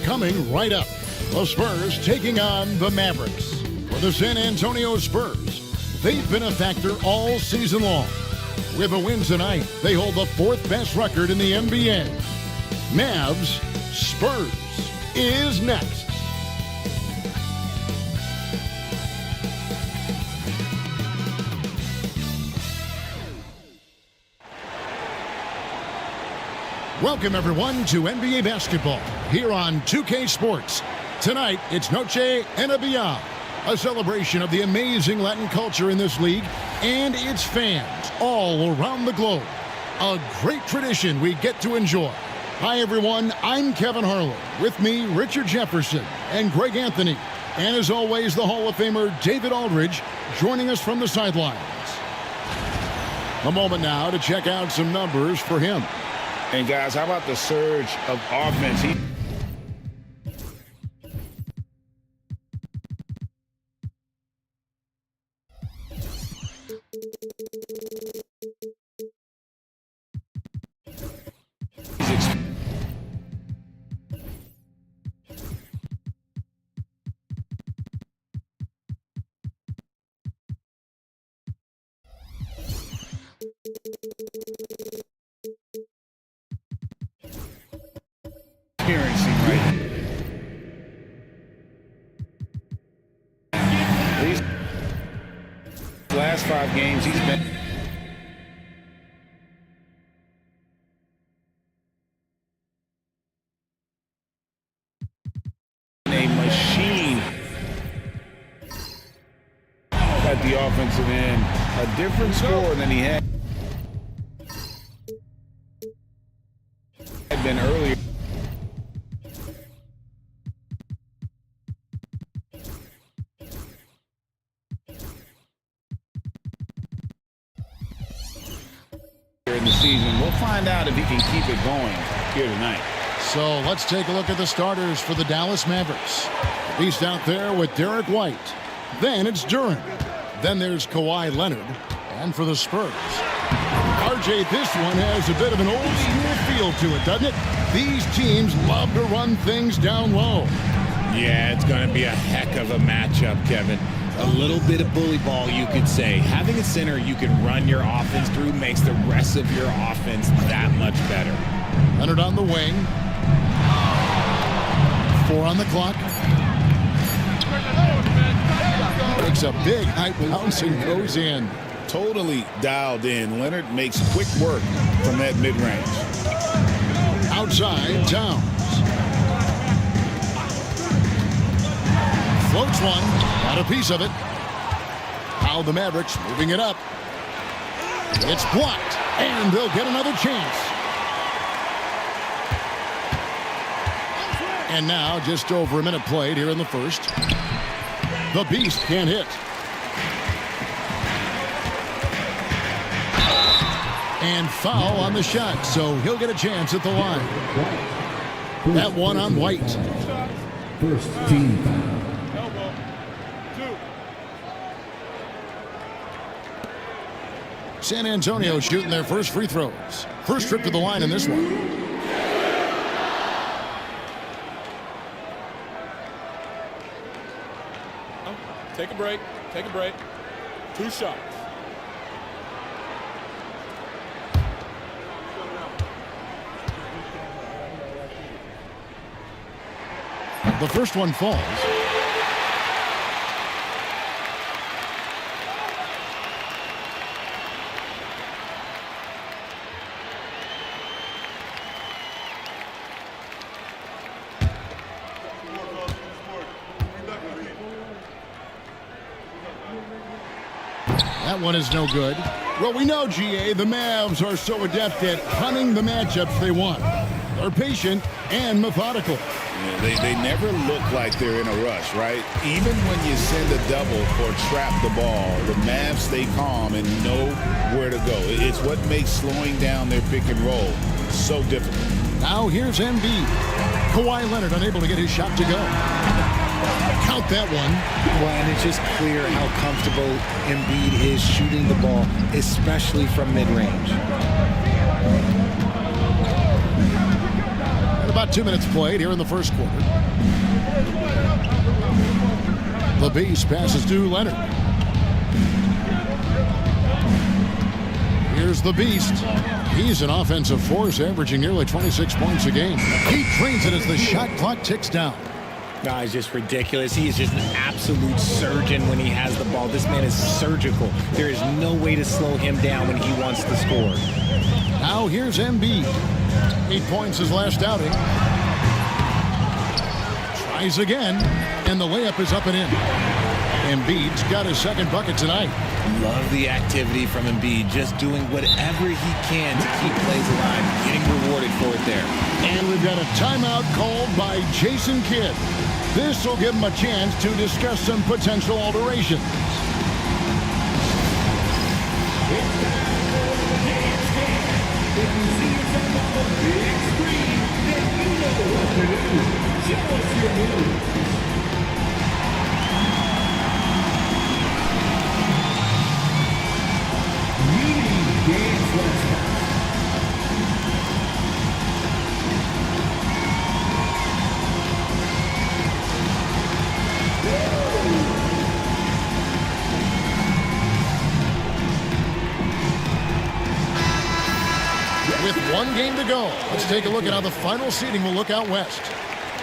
coming right up. The Spurs taking on the Mavericks. For the San Antonio Spurs, they've been a factor all season long. With a win tonight, they hold the 4th best record in the NBA. Mavs, Spurs is next. Welcome, everyone, to NBA basketball here on 2K Sports. Tonight, it's Noche NBA, a celebration of the amazing Latin culture in this league and its fans all around the globe. A great tradition we get to enjoy. Hi, everyone. I'm Kevin Harlan. With me, Richard Jefferson and Greg Anthony. And as always, the Hall of Famer David Aldridge joining us from the sidelines. A moment now to check out some numbers for him. And guys, how about the surge of offense? These last 5 games, he's been a machine at the offensive end. A different score than he had been earlier. In the season, we'll find out if he can keep it going here tonight. So let's take a look at the starters for the Dallas Mavericks. Beast out there with Derek White. Then it's Duren. Then there's Kawhi Leonard. And for the Spurs, RJ, this one has a bit of an old school feel to it, doesn't it? These teams love to run things down low. Yeah, it's going to be a heck of a matchup, Kevin. A little bit of bully ball, you could say. Having a center you can run your offense through makes the rest of your offense that much better. Leonard on the wing. 4 on the clock. Takes a big high bounce and goes in. Totally dialed in. Leonard makes quick work from that mid-range. Outside, Towns. Floats one. Got a piece of it. How the Mavericks moving it up. It's blocked. And they'll get another chance. And now just over a minute played here in the first. The Beast can't hit. And foul on the shot, so he'll get a chance at the line. That one on White. First team foul. San Antonio shooting their first free throws. First trip to the line in this one. Take a break. Take a break. 2 shots. The first one falls. That one is no good. Well, we know, GA, the Mavs are so adept at hunting the matchups they want. They're patient and methodical. Yeah, they never look like they're in a rush, right? Even when you send a double or trap the ball, the Mavs stay calm and know where to go. It's what makes slowing down their pick and roll so difficult. Now here's Embiid. Kawhi Leonard unable to get his shot to go. Count that one. Well, and it's just clear how comfortable Embiid is shooting the ball, especially from mid-range. About 2 minutes played here in the first quarter. The Beast passes to Leonard. Here's the Beast. He's an offensive force, averaging nearly 26 points a game. He trains it as the shot clock ticks down. No, he's just ridiculous. He is just an absolute surgeon when he has the ball. This man is surgical. There is no way to slow him down when he wants to score. Now here's Embiid. 8 points his last outing. Tries again, and the layup is up and in. Embiid's got his second bucket tonight. Love the activity from Embiid, just doing whatever he can to keep plays alive, getting rewarded for it there. And we've got a timeout called by Jason Kidd. This will give him a chance to discuss some potential alterations. With one game to go, let's take a look at how the final seeding will look out west.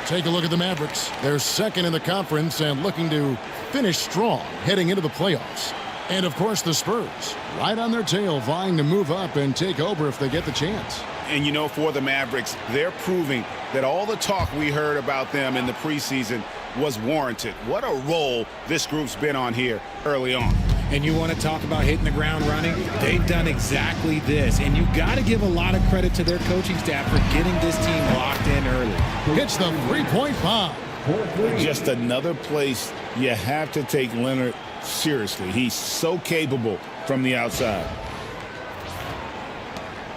Take a look at the Mavericks. They're second in the conference and looking to finish strong heading into the playoffs. And, of course, the Spurs, right on their tail, vying to move up and take over if they get the chance. And, you know, for the Mavericks, they're proving that all the talk we heard about them in the preseason was warranted. What a role this group's been on here early on. And you want to talk about hitting the ground running? They've done exactly this. And you got to give a lot of credit to their coaching staff for getting this team locked in early. Hits the three-point bomb. Just another place you have to take Leonard seriously. He's so capable from the outside.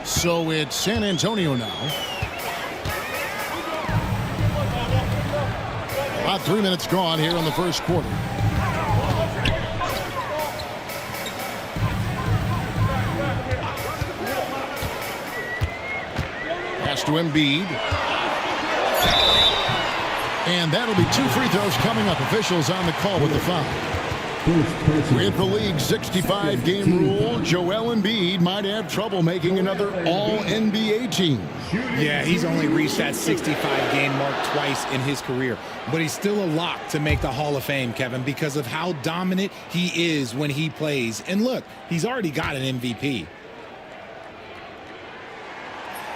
So it's San Antonio now. About 3 minutes gone here in the first quarter. Pass to Embiid. And that'll be 2 free throws coming up. Officials on the call with the foul. With the league's 65-game rule, Joel Embiid might have trouble making another All-NBA team. Yeah, he's only reached that 65-game mark twice in his career. But he's still a lock to make the Hall of Fame, Kevin, because of how dominant he is when he plays. And look, he's already got an MVP.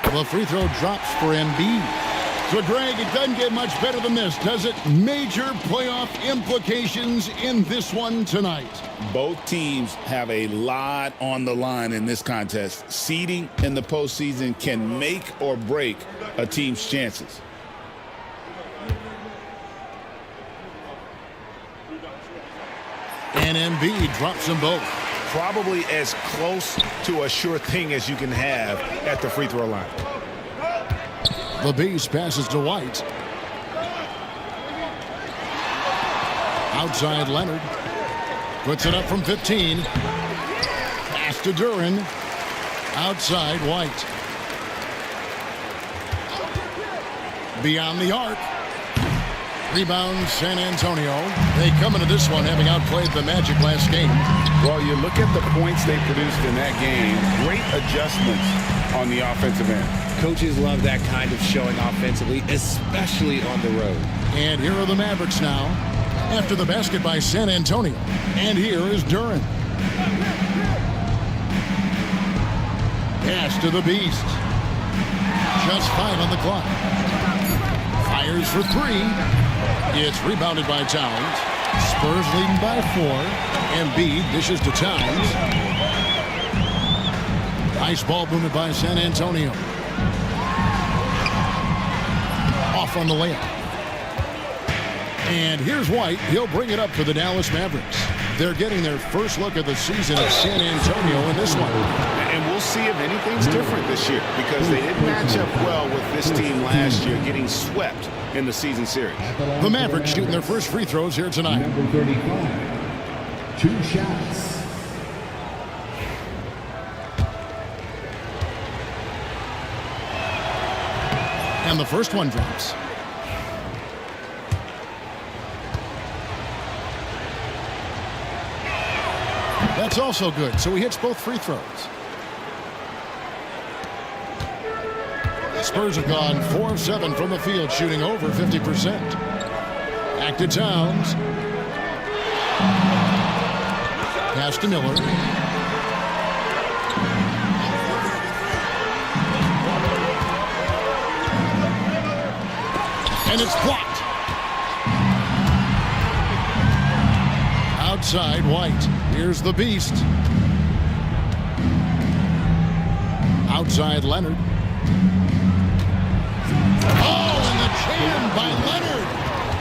The free throw drops for Embiid. So, Greg, it doesn't get much better than this, does it? Major playoff implications in this one tonight. Both teams have a lot on the line in this contest. Seeding in the postseason can make or break a team's chances. And Embiid drops them both. Probably as close to a sure thing as you can have at the free throw line. The Beast passes to White. Outside Leonard. Puts it up from 15. Pass to Duran. Outside White. Beyond the arc. Rebound San Antonio. They come into this one having outplayed the Magic last game. Well, you look at the points they produced in that game. Great adjustments on the offensive end. Coaches love that kind of showing offensively, especially on the road. And here are the Mavericks now after the basket by San Antonio. And here is Duran. Pass to the Beast. Just 5 on the clock. Fires for 3. It's rebounded by Towns. Spurs leading by 4. Embiid dishes to Towns. Nice ball movement by San Antonio. Off on the layup. And here's White. He'll bring it up for the Dallas Mavericks. They're getting their first look at the season of San Antonio in this one. And we'll see if anything's different this year because they didn't match up well with this team last year, getting swept in the season series. The Mavericks shooting their first free throws here tonight. Number 35, 2 shots. And the first one drops. That's also good, so he hits both free throws. The Spurs have gone 4 of 7 from the field, shooting over 50%. Back to Towns. Pass to Miller. And it's blocked. Outside, White. Here's the beast. Outside, Leonard. Oh, and the jam by Leonard.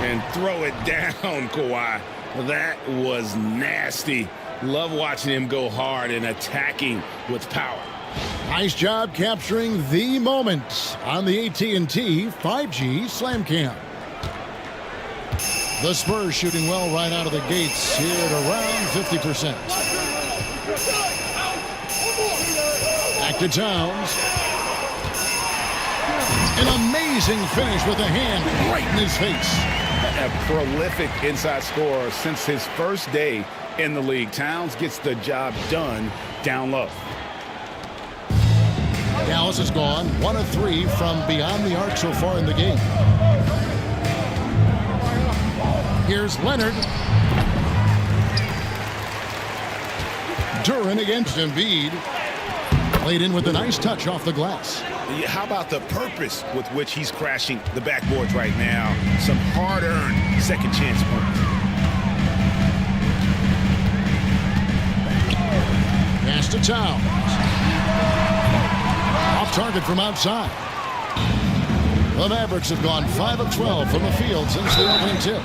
And throw it down, Kawhi. That was nasty. Love watching him go hard and attacking with power. Nice job capturing the moment on the AT&T 5G Slam Cam. The Spurs shooting well right out of the gates here at around 50%. Back to Towns. An amazing finish with a hand right in his face. A prolific inside scorer since his first day in the league. Towns gets the job done down low. Dallas has gone 1 of 3 from beyond the arc so far in the game. Here's Leonard. Duran against Embiid. Played in with a nice touch off the glass. How about the purpose with which he's crashing the backboards right now? Some hard-earned second chance points. Pass to Towns. Off target from outside. The Mavericks have gone 5 of 12 from the field since the opening tip.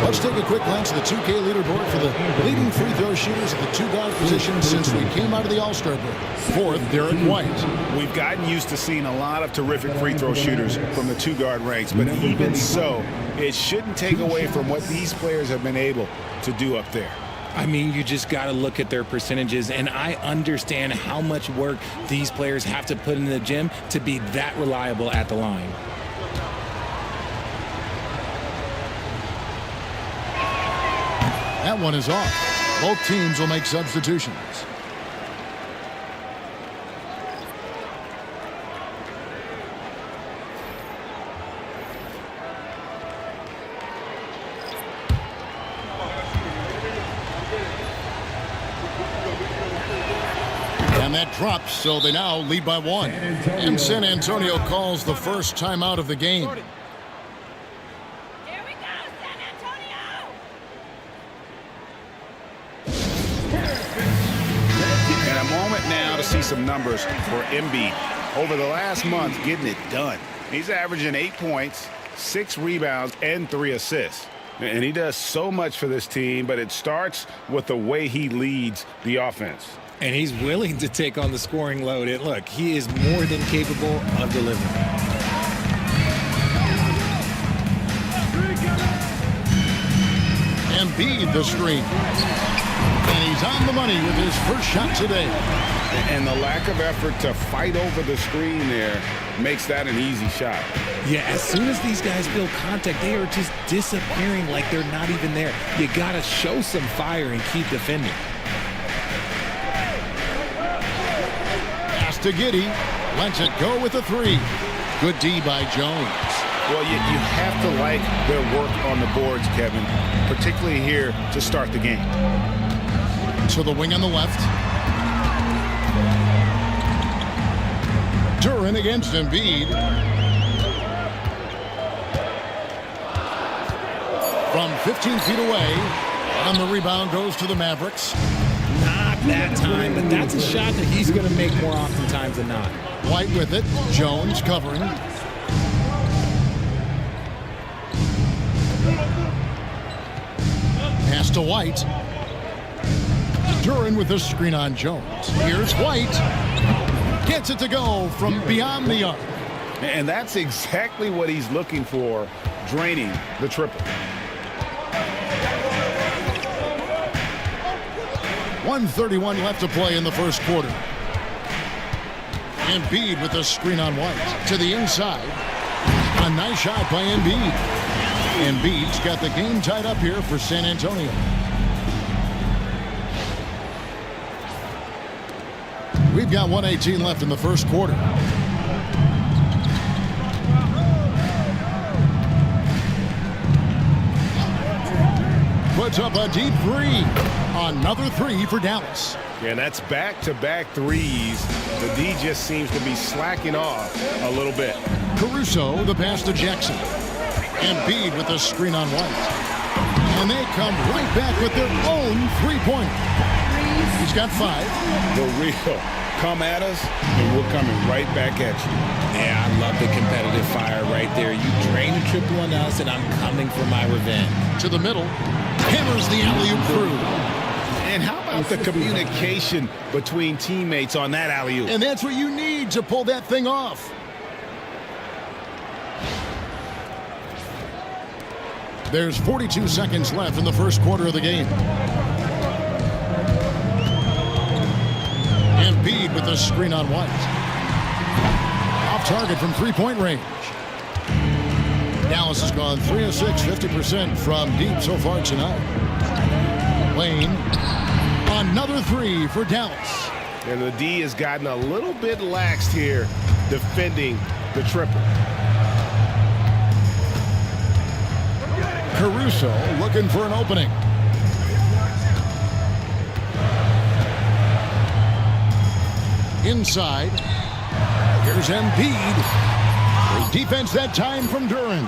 Let's take a quick glance at the 2K leaderboard for the leading free throw shooters at the two-guard position since we came out of the All-Star break. 4th, Derek White. We've gotten used to seeing a lot of terrific free throw shooters from the two-guard ranks, but even so, it shouldn't take away from what these players have been able to do up there. I mean, you just got to look at their percentages, and I understand how much work these players have to put in the gym to be that reliable at the line. That one is off. Both teams will make substitutions. And that drops, so they now lead by 1. And San Antonio calls the first timeout of the game. Here we go, San Antonio! And a moment now to see some numbers for Embiid. Over the last month, getting it done. He's averaging 8 points, 6 rebounds, and 3 assists. And he does so much for this team, but it starts with the way he leads the offense. And he's willing to take on the scoring load. And look, he is more than capable of delivering. Embiid the screen. And he's on the money with his first shot today. And the lack of effort to fight over the screen there makes that an easy shot. Yeah, as soon as these guys feel contact, they are just disappearing like they're not even there. You got to show some fire and keep defending. To Giddey, lets it go with a 3. Good D by Jones. Well, you have to like their work on the boards, Kevin, particularly here to start the game. To the wing on the left. Duran against Embiid. From 15 feet away, and the rebound goes to the Mavericks. That time, but that's a shot that he's going to make more oftentimes than not. White with it. Jones covering. Pass to White. Duran with the screen on Jones. Here's White. Gets it to go from beyond the arc. And that's exactly what he's looking for, draining the triple. 1:31 left to play in the first quarter. Embiid with the screen on White. To the inside. A nice shot by Embiid. Embiid's got the game tied up here for San Antonio. We've got 1:18 left in the first quarter. Puts up a deep three. Another three for Dallas. Yeah, and that's back-to-back threes. The D just seems to be slacking off a little bit. Caruso, the pass to Jackson. Embiid with the screen on White. And they come right back with their own three-pointer. He's got 5. The real. Come at us, and we're coming right back at you. Yeah, I love the competitive fire right there. You drain a triple on us, and I'm coming for my revenge. To the middle. Hammers the alley-oop through. And how about the communication between teammates on that alley-oop? And that's what you need to pull that thing off. There's 42 seconds left in the first quarter of the game. Embiid with the screen on White. Off target from three-point range. Dallas has gone 3 of 6, 50% from deep so far tonight. Wayne, another three for Dallas. And the D has gotten a little bit laxed here defending the triple. Caruso looking for an opening. Inside. Here's Embiid. Great defense that time from Duran.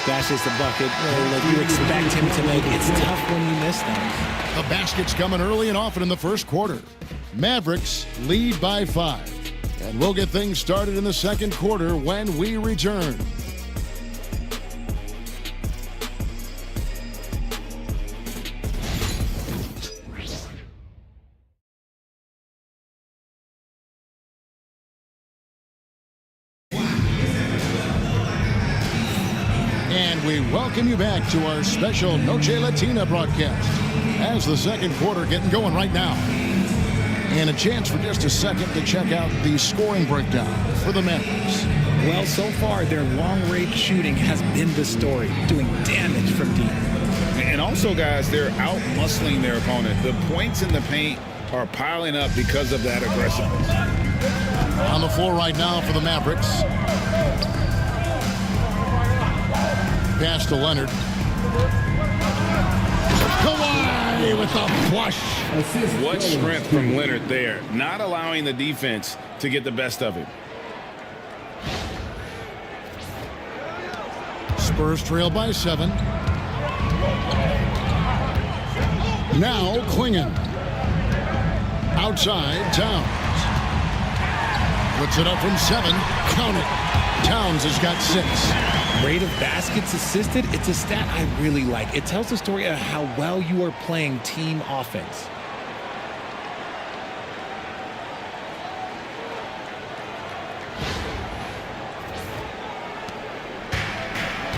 That's just a bucket like you expect him to make. It's tough when you miss them. The basket's coming early and often in the first quarter. Mavericks lead by 5. And we'll get things started in the second quarter when we return. And we welcome you back to our special Noche Latina broadcast as the second quarter getting going right now. And a chance for just a second to check out the scoring breakdown for the Mavericks. Well, so far, their long-range shooting has been the story, doing damage from deep. And also, guys, they're out-muscling their opponent. The points in the paint are piling up because of that aggressiveness. On the floor right now for the Mavericks. Pass to Leonard. Kawhi with a flush. What strength from Leonard there, not allowing the defense to get the best of him. Spurs trail by 7. Now Klingon. Outside, Towns. Puts it up from 7. Count it. Towns has got 6. Rate of baskets assisted, it's a stat I really like. It tells the story of how well you are playing team offense.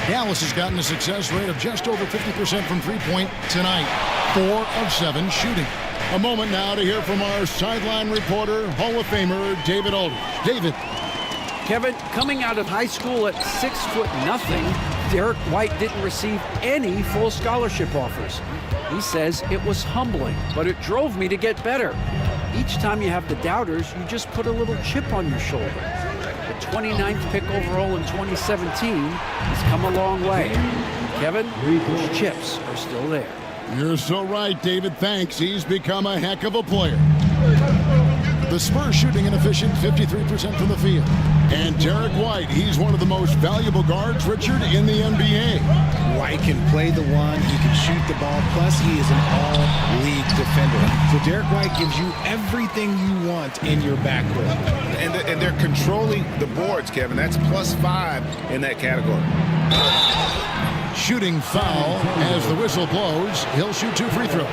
Dallas has gotten a success rate of just over 50% from three-point tonight. 4 of 7 shooting. A moment now to hear from our sideline reporter, Hall of Famer David Aldridge. David. Kevin, coming out of high school at 6'0", Derek White didn't receive any full scholarship offers. He says it was humbling, but it drove me to get better. Each time you have the doubters, you just put a little chip on your shoulder. The 29th pick overall in 2017 has come a long way. Kevin, those chips are still there. You're so right, David. Thanks. He's become a heck of a player. The Spurs shooting an efficient 53% from the field. And Derek White, he's one of the most valuable guards, Richard, in the NBA. White can play the one, he can shoot the ball, plus he is an all-league defender. So Derek White gives you everything you want in your backcourt. And they're controlling the boards, Kevin. That's +5 in that category. Shooting foul as the whistle blows. He'll shoot 2 free throws.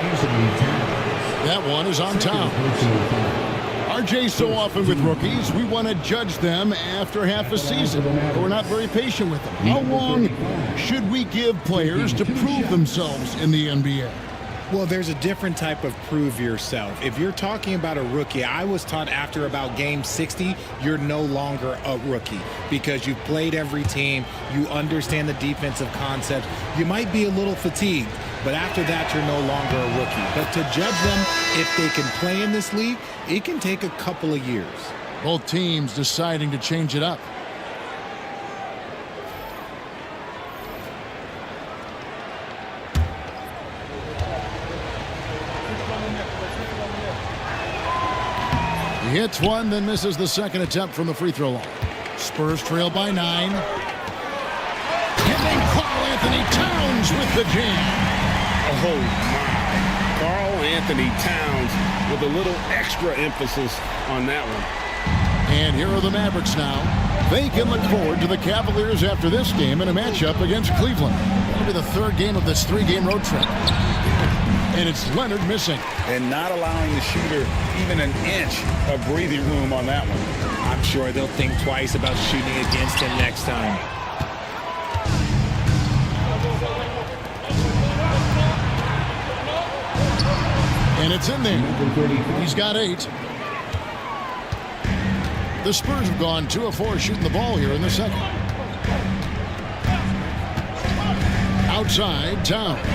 That one is on Towns. RJ, so often with rookies, we want to judge them after half a season. We're not very patient with them. How long should we give players to prove themselves in the NBA? Well, there's a different type of prove yourself. If you're talking about a rookie, I was taught after about game 60, you're no longer a rookie because you've played every team, you understand the defensive concept. You might be a little fatigued, but after that, you're no longer a rookie. But to judge them, if they can play in this league, it can take a couple of years. Both teams deciding to change it up. He hits one, then misses the second attempt from the free throw line. Spurs trail by 9. And then Karl-Anthony Towns with the jam. Oh, my. Karl-Anthony Towns with a little extra emphasis on that one. And here are the Mavericks now. They can look forward to the Cavaliers after this game in a matchup against Cleveland. That'll be the third game of this 3-game road trip. And it's Leonard missing. And not allowing the shooter even an inch of breathing room on that one. I'm sure they'll think twice about shooting against him next time. And it's in there. He's got 8. The Spurs have gone 2 of 4 shooting the ball here in the second. Outside, Towns.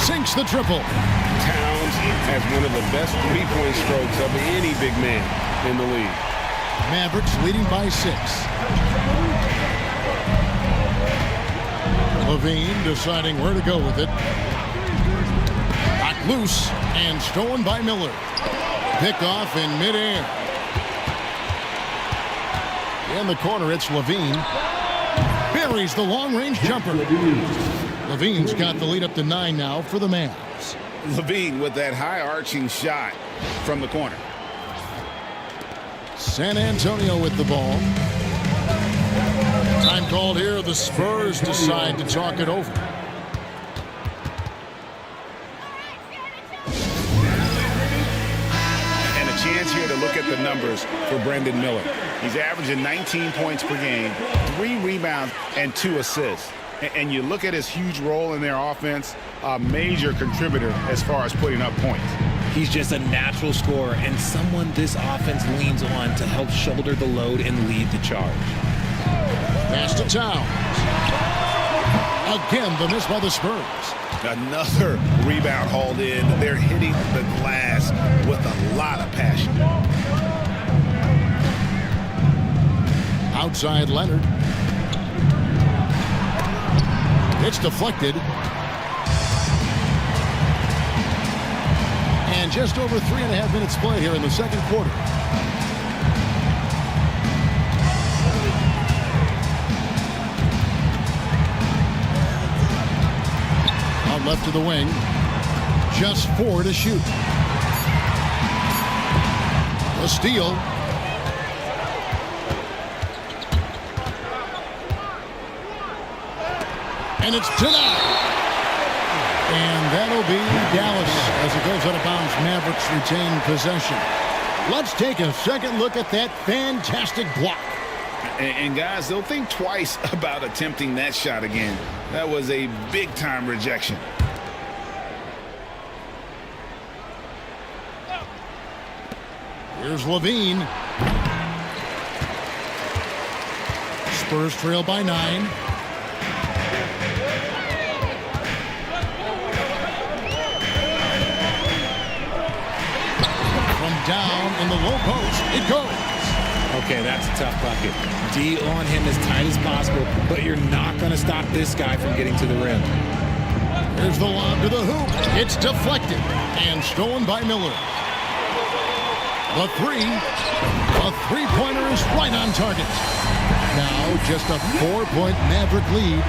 Sinks the triple. Towns has one of the best three-point strokes of any big man in the league. Mavericks leading by 6. Levine deciding where to go with it. Got loose and stolen by Miller. Picked off in midair. In the corner, it's Levine. Buries the long-range jumper. Levine's got the lead up to 9 now for the Mavs. Levine with that high-arching shot from the corner. San Antonio with the ball. Time called here. The Spurs decide to talk it over. And a chance here to look at the numbers for Brandon Miller. He's averaging 19 points per game, 3 rebounds, and 2 assists. And you look at his huge role in their offense, a major contributor as far as putting up points. He's just a natural scorer and someone this offense leans on to help shoulder the load and lead the charge. Pass to Towns. Again, the miss by the Spurs. Another rebound hauled in. They're hitting the glass with a lot of passion. Outside Leonard. It's deflected. And just over 3.5 minutes played here in the second quarter. Out left of the wing. Just 4 to shoot. A steal. And it's denied. And that'll be Dallas as it goes out of bounds. Mavericks retain possession. Let's take a second look at that fantastic block. And guys, they'll think twice about attempting that shot again. That was a big-time rejection. Here's Levine. Spurs trail by 9. Down in the low post, it goes. Okay, that's a tough bucket. D on him as tight as possible, but you're not going to stop this guy from getting to the rim. Here's the lob to the hoop. It's deflected and stolen by Miller. The three-pointer is right on target. Now just a 4-point Maverick lead.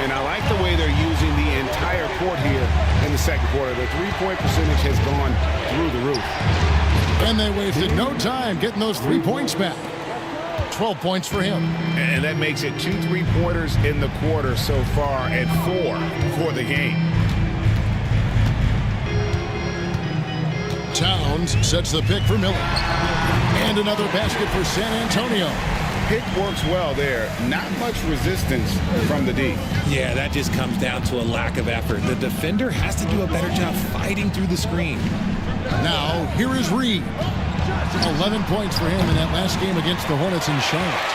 And I like the way they're using the entire court here in the second quarter. The three-point percentage has gone through the roof. And they wasted no time getting those 3 points back. 12 points for him. And that makes it 2 3-pointers in the quarter so far and 4 for the game. Towns sets the pick for Miller. And another basket for San Antonio. pick works well there. Not much resistance from the D. Yeah, that just comes down to a lack of effort. The defender has to do a better job fighting through the screen. Now, here is Reed. 11 points for him in that last game against the Hornets in Charlotte.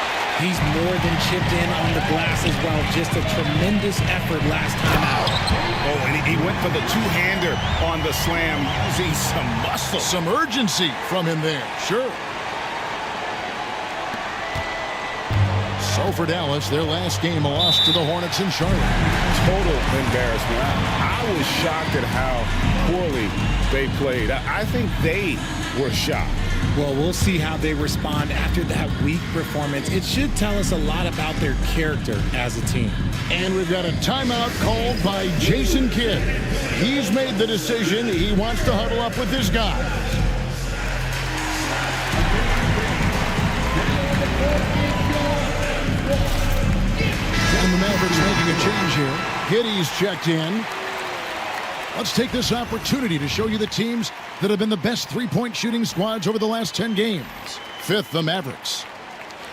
He's more than chipped in on the glass as well. Just a tremendous effort last time out. Oh, and he went for the two-hander on the slam using some muscle. Some urgency from him there, sure. So for Dallas, their last game a loss to the Hornets in Charlotte. Total embarrassment. I was shocked at how poorly they played. I think they were shocked. Well, we'll see how they respond after that weak performance. It should tell us a lot about their character as a team. And we've got a timeout called by Jason Kidd. He's made the decision. He wants to huddle up with his guys. And the Mavericks making a change here. Giddy's checked in. Let's take this opportunity to show you the teams that have been the best three-point shooting squads over the last 10 games. Fifth, the Mavericks.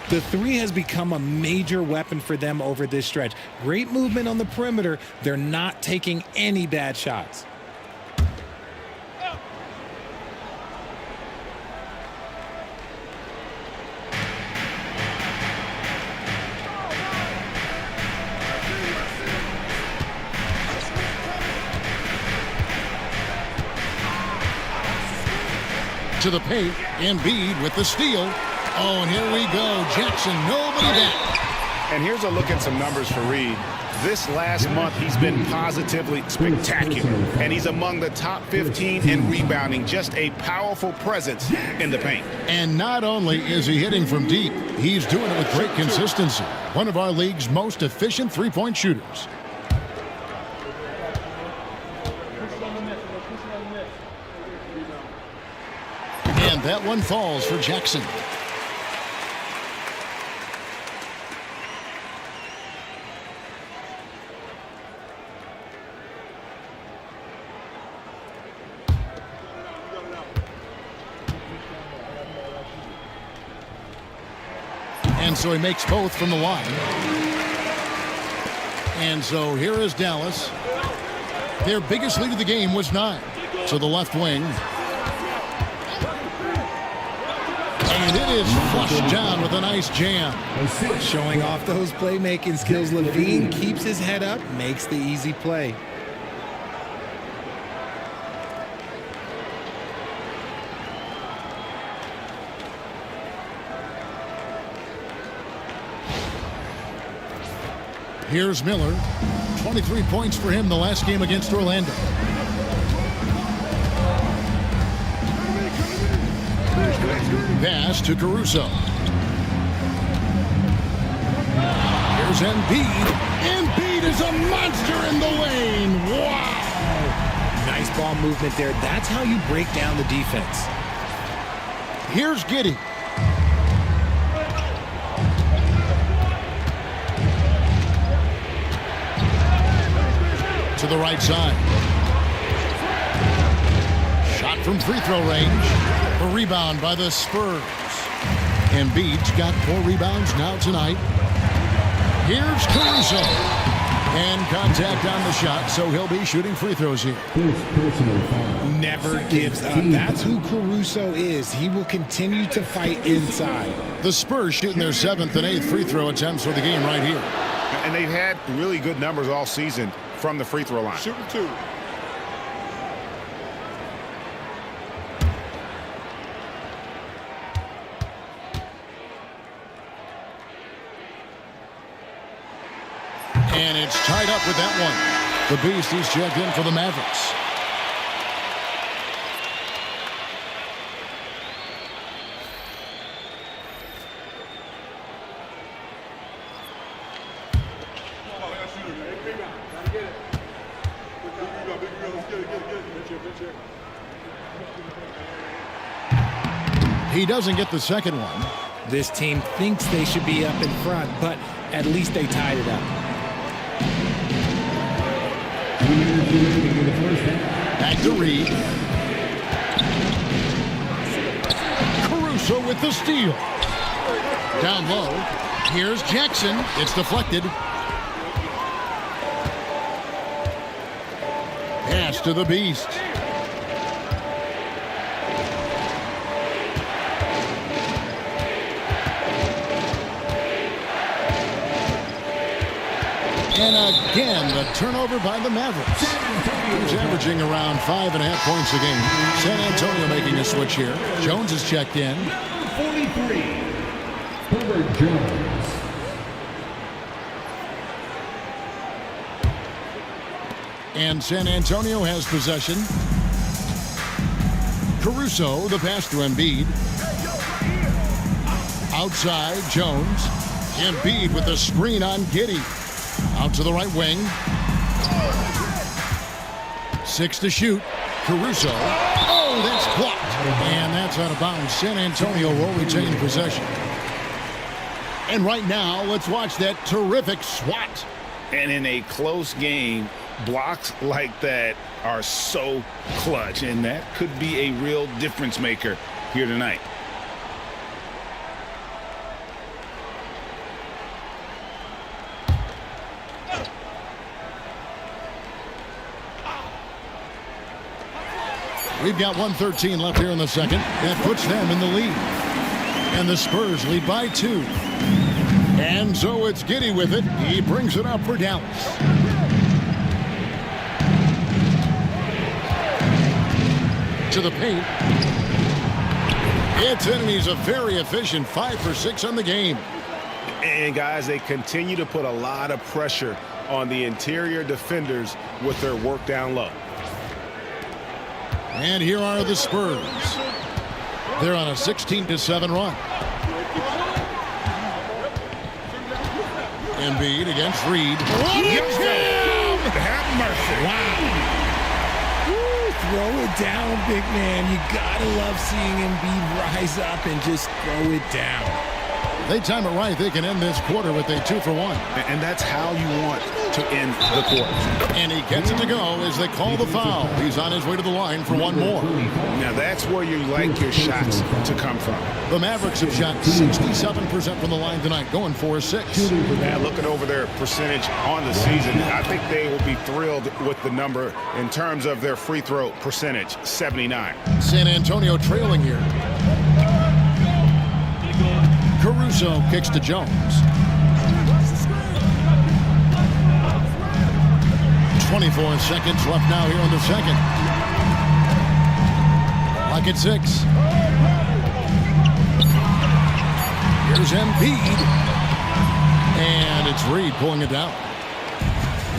The three has become a major weapon for them over this stretch. Great movement on the perimeter. They're not taking any bad shots. To the paint, Embiid with the steal. Oh, and here we go. Jackson, nobody back. And here's a look at some numbers for Reed. This last month, he's been positively spectacular. And he's among the top 15 in rebounding. Just a powerful presence in the paint. And not only is he hitting from deep, he's doing it with great consistency. One of our league's most efficient three-point shooters. And that one falls for Jackson. And so he makes both from the line. And so here is Dallas. Their biggest lead of the game was 9. So the left wing. And it is flushed down with a nice jam. Showing off those playmaking skills, Levine keeps his head up, makes the easy play. Here's Miller. 23 points for him the last game against Orlando. Pass to Caruso. Here's Embiid. Embiid is a monster in the lane. Wow. Nice ball movement there. That's how you break down the defense. Here's Giddey. To the right side. Shot from free throw range. A rebound by the Spurs. Embiid's got 4 rebounds now tonight. Here's Caruso. And contact on the shot, so he'll be shooting free throws here. Never gives up. That's who Caruso is. He will continue to fight inside. The Spurs shooting their 7th and 8th free throw attempts for the game right here. And they've had really good numbers all season from the free throw line. Shooting 2. And it's tied up with that one. The Beast is checked in for the Mavericks. He doesn't get the second one. This team thinks they should be up in front, but at least they tied it up. Back to Reed. Caruso with the steal. Down low. Here's Jackson. It's deflected. Pass to the Beast. And again, the turnover by the Mavericks. He's averaging around 5.5 points a game. San Antonio making a switch here. Jones is checked in. 43. Herbert Jones. And San Antonio has possession. Caruso, the pass to Embiid. Outside, Jones. Embiid with the screen on Giddey. Out to the right wing. 6 to shoot. Caruso. Oh, that's blocked. And that's out of bounds. San Antonio will retain possession. And right now, let's watch that terrific swat. And in a close game, blocks like that are so clutch, and that could be a real difference maker here tonight. We've got 1:13 left here in the second. That puts them in the lead. And the Spurs lead by 2. And so it's Giddey with it. He brings it up for Dallas. To the paint. It's in, and he's a very efficient 5 for 6 on the game. And guys, they continue to put a lot of pressure on the interior defenders with their work down low. And here are the Spurs. They're on a 16-7 run. Embiid against Reed. Have mercy. Wow. Woo, throw it down, big man. You gotta love seeing Embiid rise up and just throw it down. They time it right. They can end this quarter with a 2 for 1. And that's how you want to end the quarter. And he gets it to go as they call the foul. He's on his way to the line for one more. Now that's where you like your shots to come from. The Mavericks have shot 67% from the line tonight, going 4-6. Now looking over their percentage on the season, I think they will be thrilled with the number in terms of their free throw percentage, 79. San Antonio trailing here. Caruso kicks to Jones. 24 seconds left now here in the second. Lock at 6. Here's Embiid. And it's Reed pulling it down.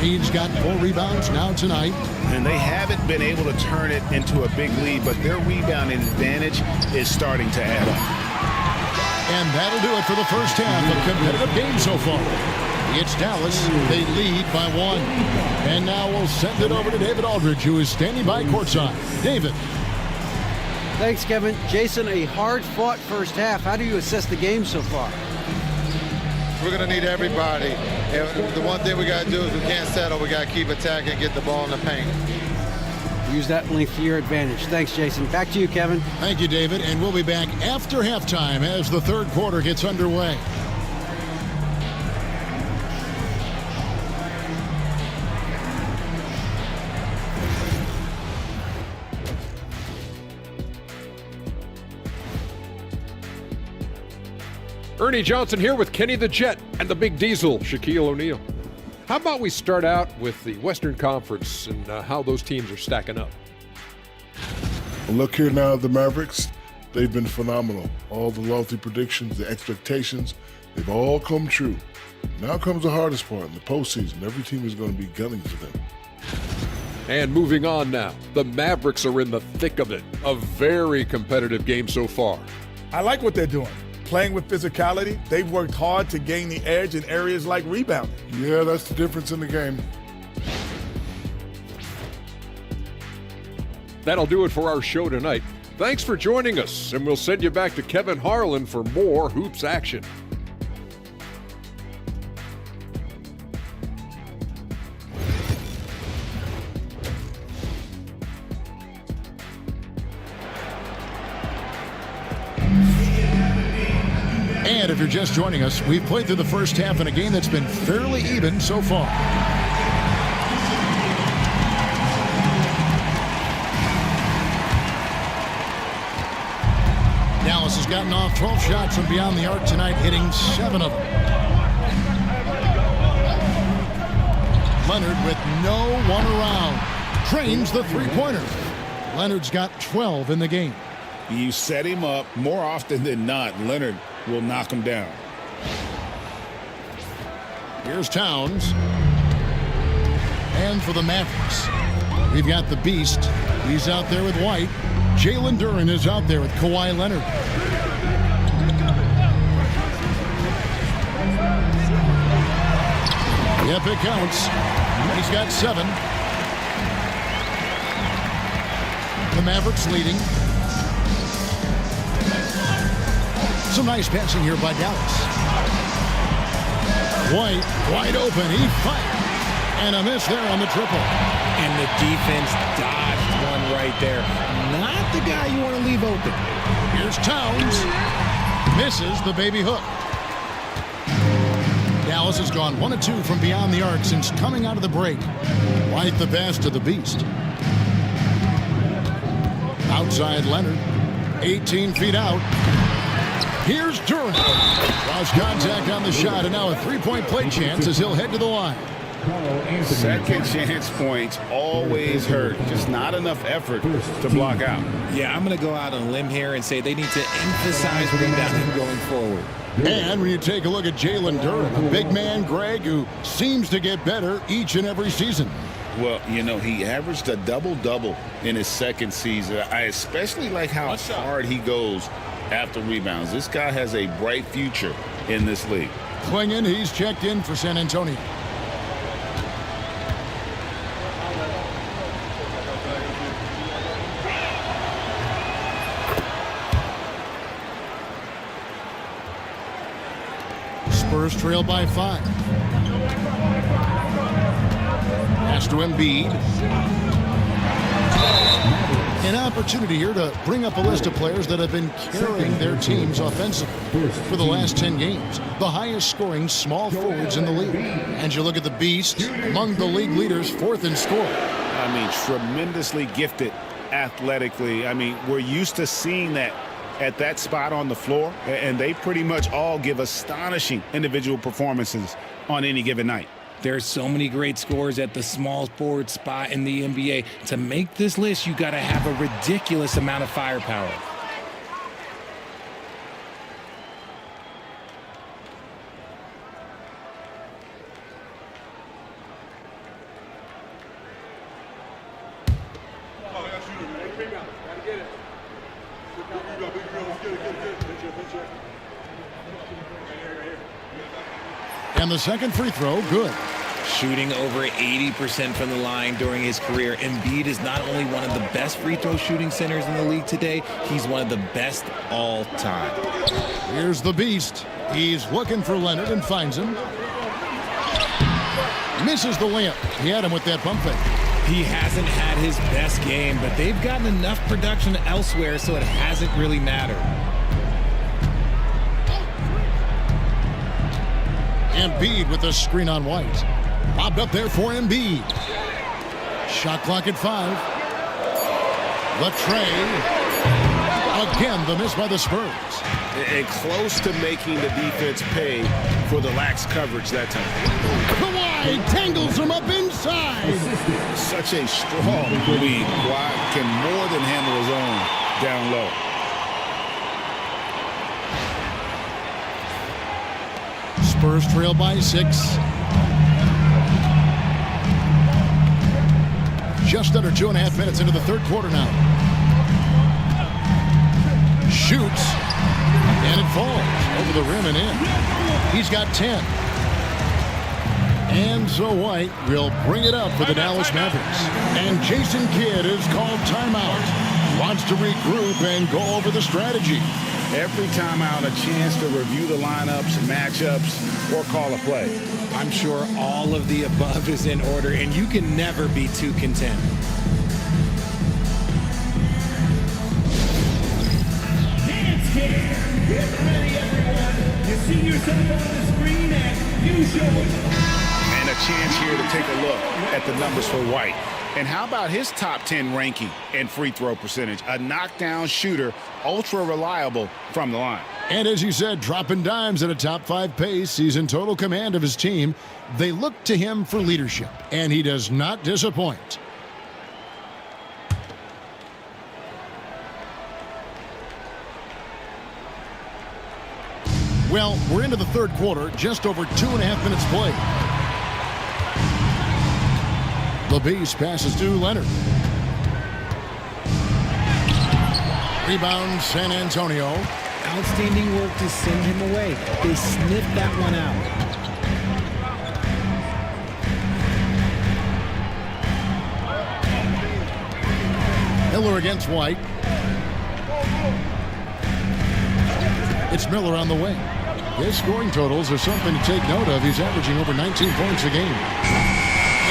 Reed's got 4 rebounds now tonight. And they haven't been able to turn it into a big lead, but their rebounding advantage is starting to add up. And that'll do it for the first half. A competitive game so far. It's Dallas. They lead by 1. And now we'll send it over to David Aldridge, who is standing by courtside. David. Thanks, Kevin. Jason, a hard-fought first half. How do you assess the game so far? We're going to need everybody. And the one thing we got to do is we can't settle. We got to keep attacking and get the ball in the paint. Use that length to your advantage. Thanks, Jason. Back to you, Kevin. Thank you, David. And we'll be back after halftime as the third quarter gets underway. Ernie Johnson here with Kenny the Jet and the Big Diesel, Shaquille O'Neal. How about we start out with the Western Conference and how those teams are stacking up? Well, look here now at the Mavericks. They've been phenomenal. All the lofty predictions, the expectations, they've all come true. Now comes the hardest part in the postseason. Every team is going to be gunning for them. And moving on now, the Mavericks are in the thick of it. A very competitive game so far. I like what they're doing. Playing with physicality, they've worked hard to gain the edge in areas like rebounding. Yeah, that's the difference in the game. That'll do it for our show tonight. Thanks for joining us, and we'll send you back to Kevin Harlan for more hoops action. And if you're just joining us, we've played through the first half in a game that's been fairly even so far. Dallas has gotten off 12 shots from beyond the arc tonight, hitting 7 of them. Leonard with no one around. Drains the three-pointer. Leonard's got 12 in the game. You set him up more often than not. Leonard will knock him down. Here's Towns. And for the Mavericks, we've got the Beast. He's out there with White. Jalen Duren is out there with Kawhi Leonard. Yep, it counts. He's got 7. The Mavericks leading. Some nice passing here by Dallas. White, wide open. He fired. And a miss there on the triple. And the defense dodged one right there. Not the guy you want to leave open. Here's Towns. Misses the baby hook. Dallas has gone 1 of 2 from beyond the arc since coming out of the break. White the pass to the Beast. Outside Leonard. 18 feet out. Here's Duren. Draws contact on the shot, and now a three-point play chance as he'll head to the line. Second chance points always hurt. Just not enough effort to block out. Yeah, I'm going to go out on a limb here and say they need to emphasize rebounding going forward. And when you take a look at Jalen Duren, a big man, Greg, who seems to get better each and every season. Well, you know, he averaged a double-double in his second season. I especially like how hard he goes after rebounds. This guy has a bright future in this league. Klingon, he's checked in for San Antonio. Spurs trail by 5. Pass to Embiid. An opportunity here to bring up a list of players that have been carrying their teams offensively for the last 10 games. The highest scoring small forwards in the league. And you look at the Beast, among the league leaders, 4th in scoring. I mean, tremendously gifted athletically. I mean, we're used to seeing that at that spot on the floor, and they pretty much all give astonishing individual performances on any given night. There's so many great scorers at the small forward spot in the NBA. To make this list, you got to have a ridiculous amount of firepower. And the second free throw, good. Shooting over 80% from the line during his career. Embiid is not only one of the best free throw shooting centers in the league today, he's one of the best all time. Here's the Beast. He's looking for Leonard and finds him. Misses the layup. He had him with that pump fake. He hasn't had his best game, but they've gotten enough production elsewhere, so it hasn't really mattered. Embiid with a screen on White. Bobbed up there for Embiid. Shot clock at 5. The tray. Again, the miss by the Spurs. And close to making the defense pay for the lax coverage that time. Kawhi tangles him up inside. Such a strong lead. Kawhi can more than handle his own down low. Spurs trail by 6. Just under 2.5 minutes into the third quarter now. Shoots. And it falls over the rim and in. He's got 10. And so White will bring it up for the Dallas Mavericks. And Jason Kidd is called timeout. Wants to regroup and go over the strategy. Every timeout, a chance to review the lineups, matchups, or call a play. I'm sure all of the above is in order, and you can never be too content. Get ready, everyone. see yourself on the screen and you show it. And a chance here to take a look at the numbers for White. And how about his top 10 ranking and free throw percentage? A knockdown shooter, ultra reliable from the line. And as you said, dropping dimes at a top 5 pace. He's in total command of his team. They look to him for leadership, and he does not disappoint. Well, we're into the third quarter, just over 2.5 minutes played. The Beast passes to Leonard. Rebound, San Antonio. Outstanding work to send him away. They sniffed that one out. Miller against White. It's Miller on the wing. His scoring totals are something to take note of. He's averaging over 19 points a game.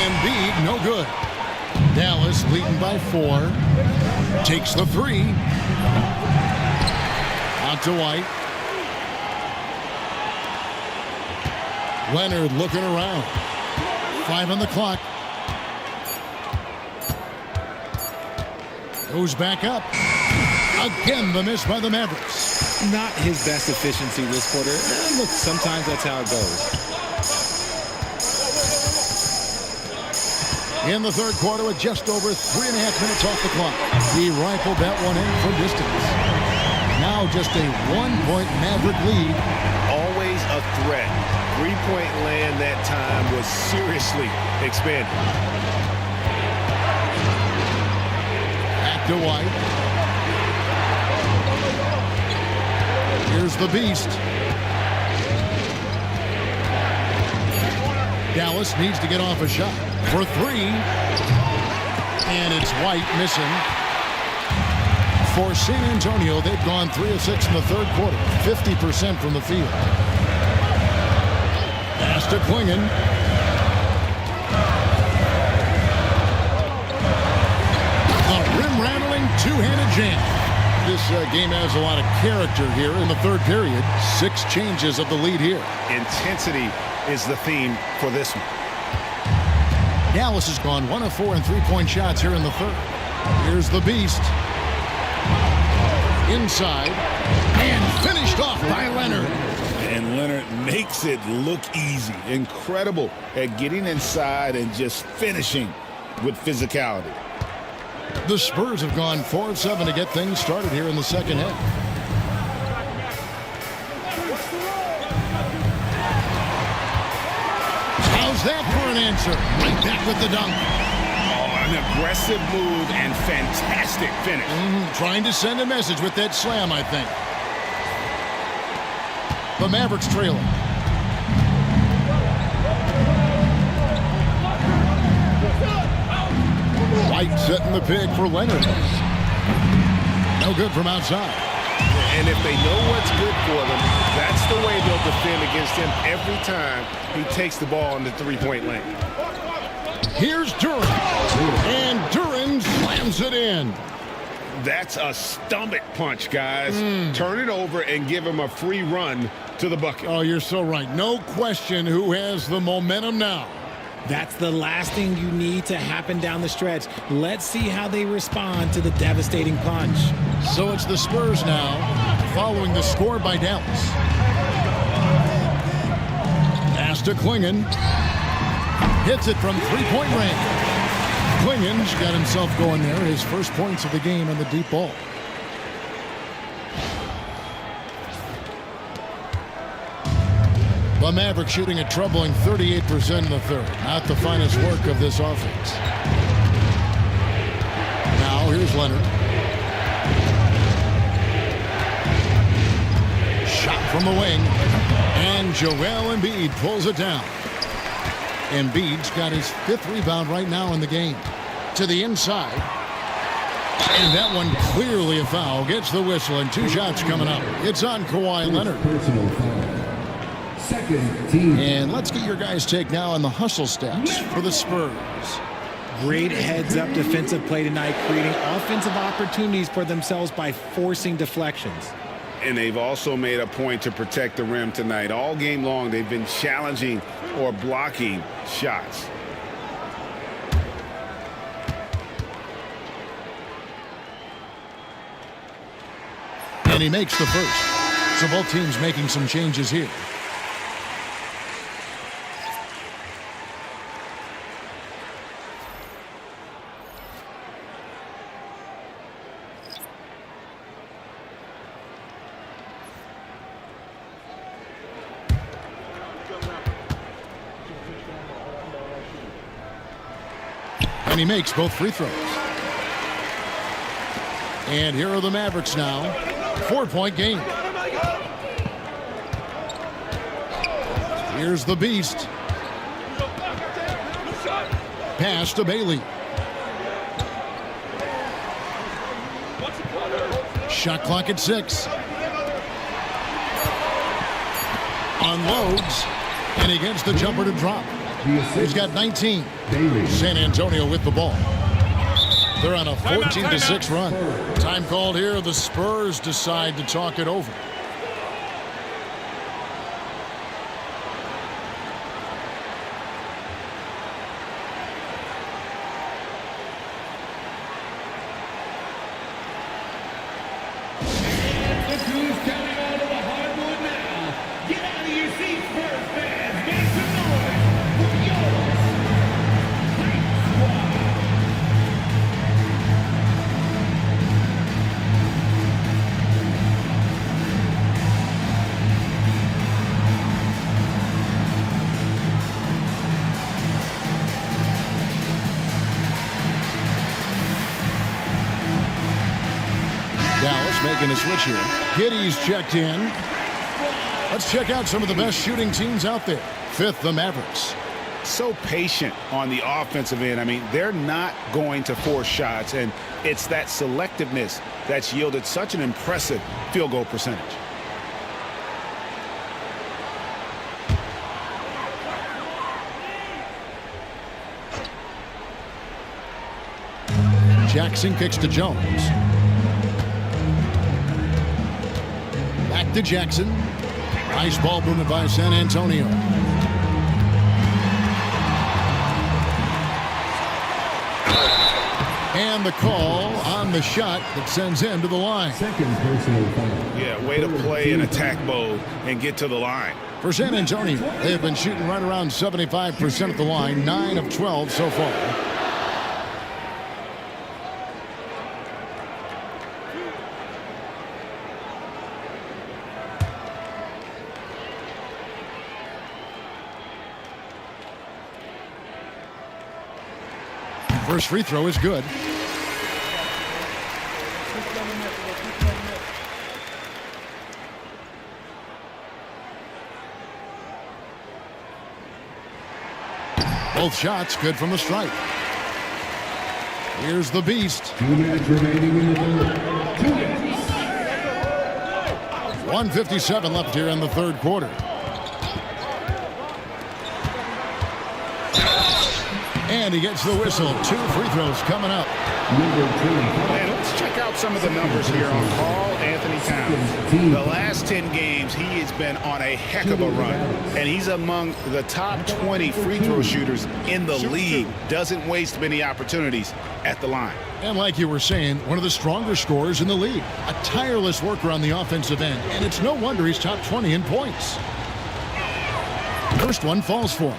Embiid, no good. Dallas leading by 4. Takes the 3. Out to White. Leonard looking around. 5 on the clock. Goes back up. Again, the miss by the Mavericks. Not his best efficiency this quarter. Look, sometimes that's how it goes. In the third quarter with just over 3.5 minutes off the clock. He rifled that one in from distance. Now just a 1-point Maverick lead. Always a threat. 3-point land that time was seriously expanded. Back to White. Here's the Beast. Dallas needs to get off a shot for 3. And it's White missing. For San Antonio, they've gone 3 of 6 in the third quarter. 50% from the field. Pass to Klingon. The rim-rattling two-handed jam. This game has a lot of character here in the third period. 6 changes of the lead here. Intensity is the theme for this one. Dallas has gone 1 of 4 in 3-point shots here in the third. Here's the Beast. Inside. And finished off by Leonard. And Leonard makes it look easy. Incredible at getting inside and just finishing with physicality. The Spurs have gone 4 of 7 to get things started here in the second half. How's that for an answer? Right back with the dunk. Oh, an aggressive move and fantastic finish. Trying to send a message with that slam, I think. The Mavericks trailing. White setting the pick for Leonard. No good from outside. And if they know what's good for them, that's the way they'll defend against him every time he takes the ball in the 3-point lane. Here's Duran. And Duran slams it in. That's a stomach punch, guys. Turn it over and give him a free run to the bucket. Oh, you're so right. No question who has the momentum now. That's the last thing you need to happen down the stretch. Let's see how they respond to the devastating punch. So it's the Spurs now, following the score by Dallas. Pass to Klingon. Hits it from 3-point range. Klingon's got himself going there. His first points of the game on the deep ball. The Mavericks shooting a troubling 38% in the third. Not the finest work of this offense. Now here's Leonard. Shot from the wing. And Joel Embiid pulls it down. Embiid's got his 5th rebound right now in the game. To the inside. And that one clearly a foul. Gets the whistle and 2 shots coming up. It's on Kawhi Leonard. Second team. And let's get your guys' take now on the hustle stats for the Spurs. Great heads-up defensive play tonight, creating offensive opportunities for themselves by forcing deflections. And they've also made a point to protect the rim tonight. All game long, they've been challenging or blocking shots. And he makes the first. So both teams making some changes here. And he makes both free throws. And here are the Mavericks now. 4-point game. Here's the Beast. Pass to Bailey. Shot clock at 6. Unloads. And he gets the jumper to drop. He's got 19. San Antonio with the ball. They're on a 14-6 run. Time called here. The Spurs decide to talk it over. The crew's coming onto the hardwood now. Get out of your seats, Spurs fans. Make some noise for yours. Hype Squad. Dallas making a switch here. Giddey's checked in. Let's check out some of the best shooting teams out there. 5th, the Mavericks. So patient on the offensive end. I mean, they're not going to force shots, and it's that selectiveness that's yielded such an impressive field goal percentage. Jackson kicks to Jones. Back to Jackson. Nice ball movement by San Antonio. And the call on the shot that sends him to the line. Second personal foul. Yeah, way to play in attack mode and get to the line. For San Antonio, they have been shooting right around 75% at the line, 9 of 12 so far. First free throw is good. Both shots good from the stripe. Here's the Beast. 2 minutes remaining in the third. 2 minutes. 1:57 left here in the third quarter. And he gets the whistle. 2 free throws coming up. And let's check out some of the numbers here on Karl Anthony Towns. The last 10 games, he has been on a heck of a run. And he's among the top 20 free throw shooters in the league. Doesn't waste many opportunities at the line. And like you were saying, one of the stronger scorers in the league. A tireless worker on the offensive end. And it's no wonder he's top 20 in points. First one falls for him.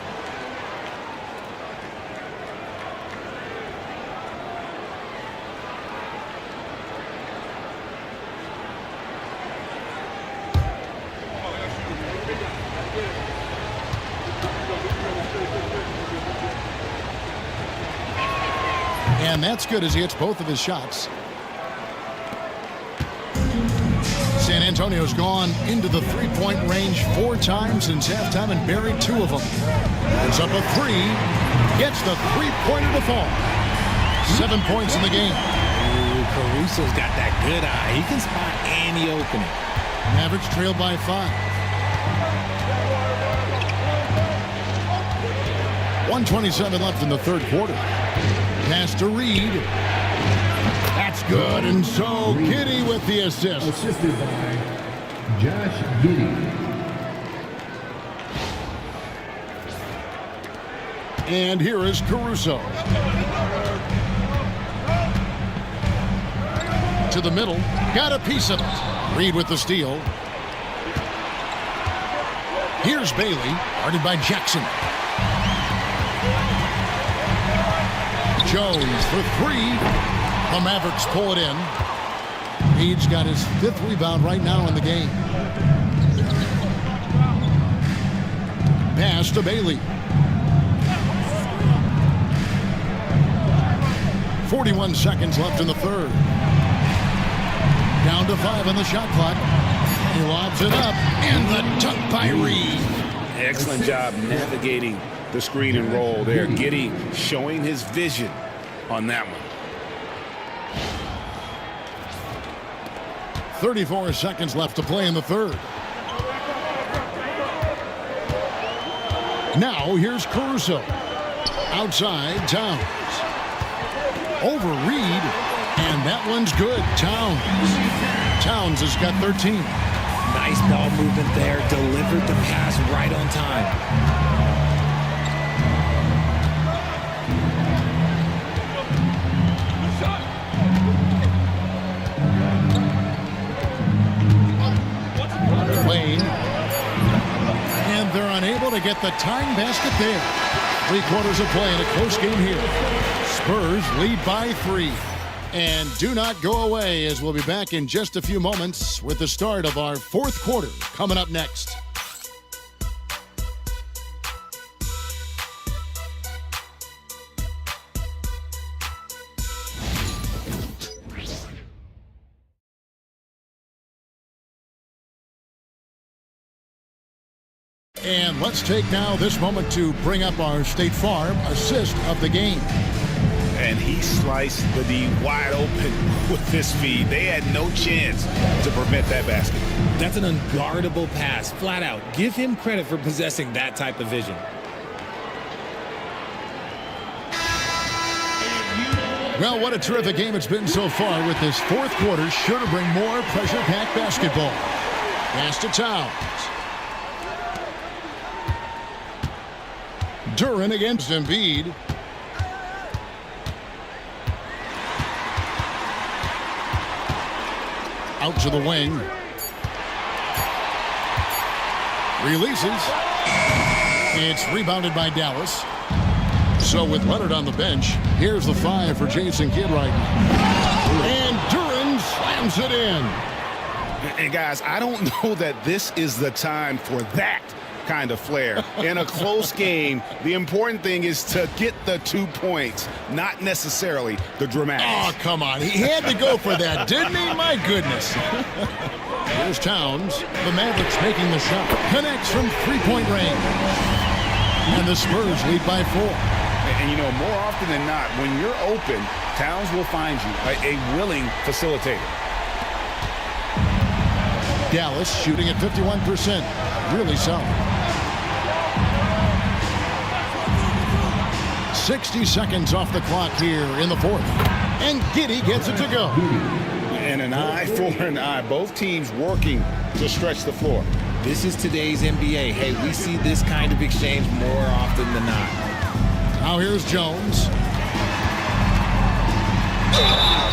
And that's good as he hits both of his shots. San Antonio's gone into the three-point range 4 times since halftime and buried 2 of them. It's up a 3. Gets the three-pointer to fall. 7 points in the game. Ooh, Caruso's got that good eye. He can spot any opening. Mavericks trail by 5. 1:27 left in the third quarter. Pass to Reed. That's good, and so Giddey with the assist. Assisted by Josh Giddey. And here is Caruso. To the middle. Got a piece of it. Reed with the steal. Here's Bailey. Guarded by Jackson. Jones for three. The Mavericks pull it in. Reed's got his 5th rebound right now in the game. Pass to Bailey. 41 seconds left in the third. Down to 5 on the shot clock. He lobs it up, and the dunk by Reed. Excellent job navigating the screen and roll there. Giddey showing his vision on that one. 34 seconds left to play in the third. Now here's Caruso. Outside, Towns. Over Reed, and that one's good. Towns has got 13. Nice ball movement there. Delivered the pass right on time. Wayne. And they're unable to get the tying basket there. 3/4 of play in a close game here. Spurs lead by 3. And do not go away, as we'll be back in just a few moments with the start of our 4th quarter coming up next. And let's take now this moment to bring up our State Farm assist of the game. And he sliced the D wide open with this feed. They had no chance to prevent that basket. That's an unguardable pass, flat out. Give him credit for possessing that type of vision. Well, what a terrific game it's been so far, with this 4th quarter sure to bring more pressure-packed basketball. Pass to Towns. Duran against Embiid. Out to the wing. Releases. It's rebounded by Dallas. So with Leonard on the bench, here's the 5 for Jason Kidd right now. And Duran slams it in. And guys, I don't know that this is the time for that kind of flair. In a close game, the important thing is to get the 2 points, not necessarily the dramatics. Oh, come on. He had to go for that, didn't he? My goodness. Here's Towns. The Mavericks making the shot. Connects from 3-point range. And the Spurs lead by 4. And you know, more often than not, when you're open, Towns will find you a willing facilitator. Dallas shooting at 51%. Really solid. 60 seconds off the clock here in the 4th. And Giddey gets it to go. And an eye for an eye. Both teams working to stretch the floor. This is today's NBA. Hey, we see this kind of exchange more often than not. Now here's Jones.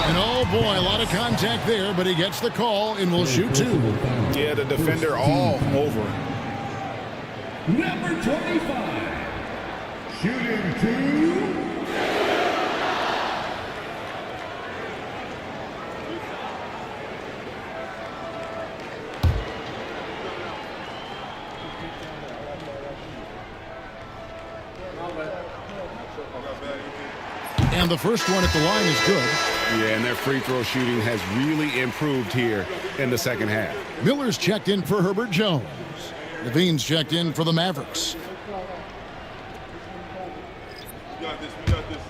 And oh boy, a lot of contact there, but he gets the call and will shoot 2. Yeah, the defender all over. Number 25. Shooting 2. And the first one at the line is good. Yeah, and their free throw shooting has really improved here in the second half. Miller's checked in for Herbert Jones. Levine's checked in for the Mavericks. We got this. We got this.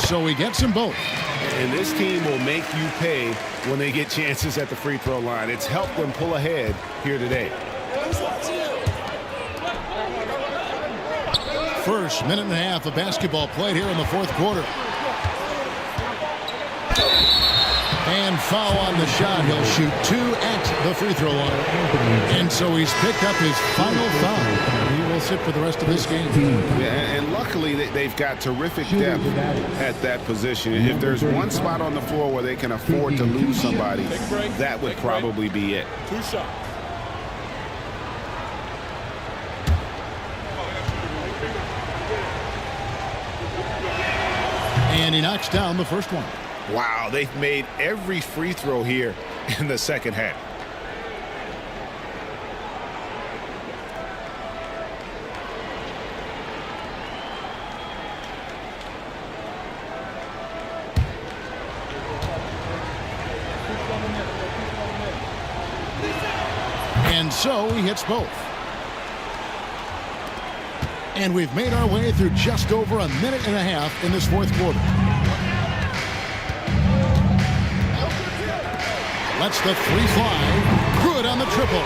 So he gets them both. And this team will make you pay when they get chances at the free throw line. It's helped them pull ahead here today. First minute and a half of basketball played here in the 4th quarter. And foul on the shot. He'll shoot 2 at the free throw line. And so he's picked up his final foul. He will sit for the rest of this game. Yeah, and luckily they've got terrific depth at that position. If there's one spot on the floor where they can afford to lose somebody, that would probably be it. 2 shots. And he knocks down the first one. Wow, they've made every free throw here in the second half. And so he hits both. And we've made our way through just over a minute and a half in this fourth quarter. Lets the 3 fly. Good on the triple.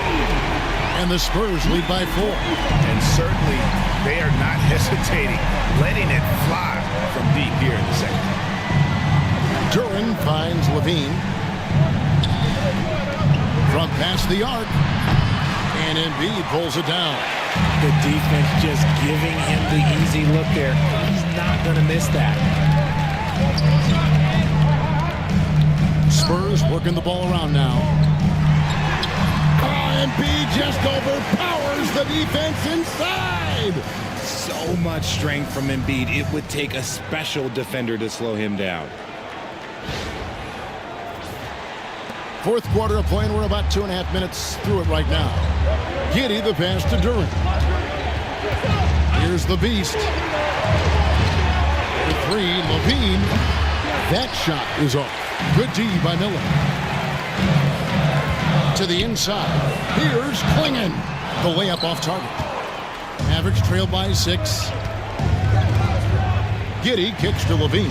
And the Spurs lead by 4. And certainly they are not hesitating, letting it fly from deep here in the second. Duran finds Levine. From past the arc. And Embiid pulls it down. The defense just giving him the easy look there. He's not going to miss that. Spurs working the ball around now. Embiid just overpowers the defense inside. So much strength from Embiid. It would take a special defender to slow him down. Fourth quarter of play, and we're about 2.5 minutes through it right now. Giddey the pass to Duran. Here's the beast. For 3, Levine. That shot is off. Good D by Miller. To the inside. Here's Klingon. The layup off target. Mavericks trail by 6. Giddey kicks to Levine.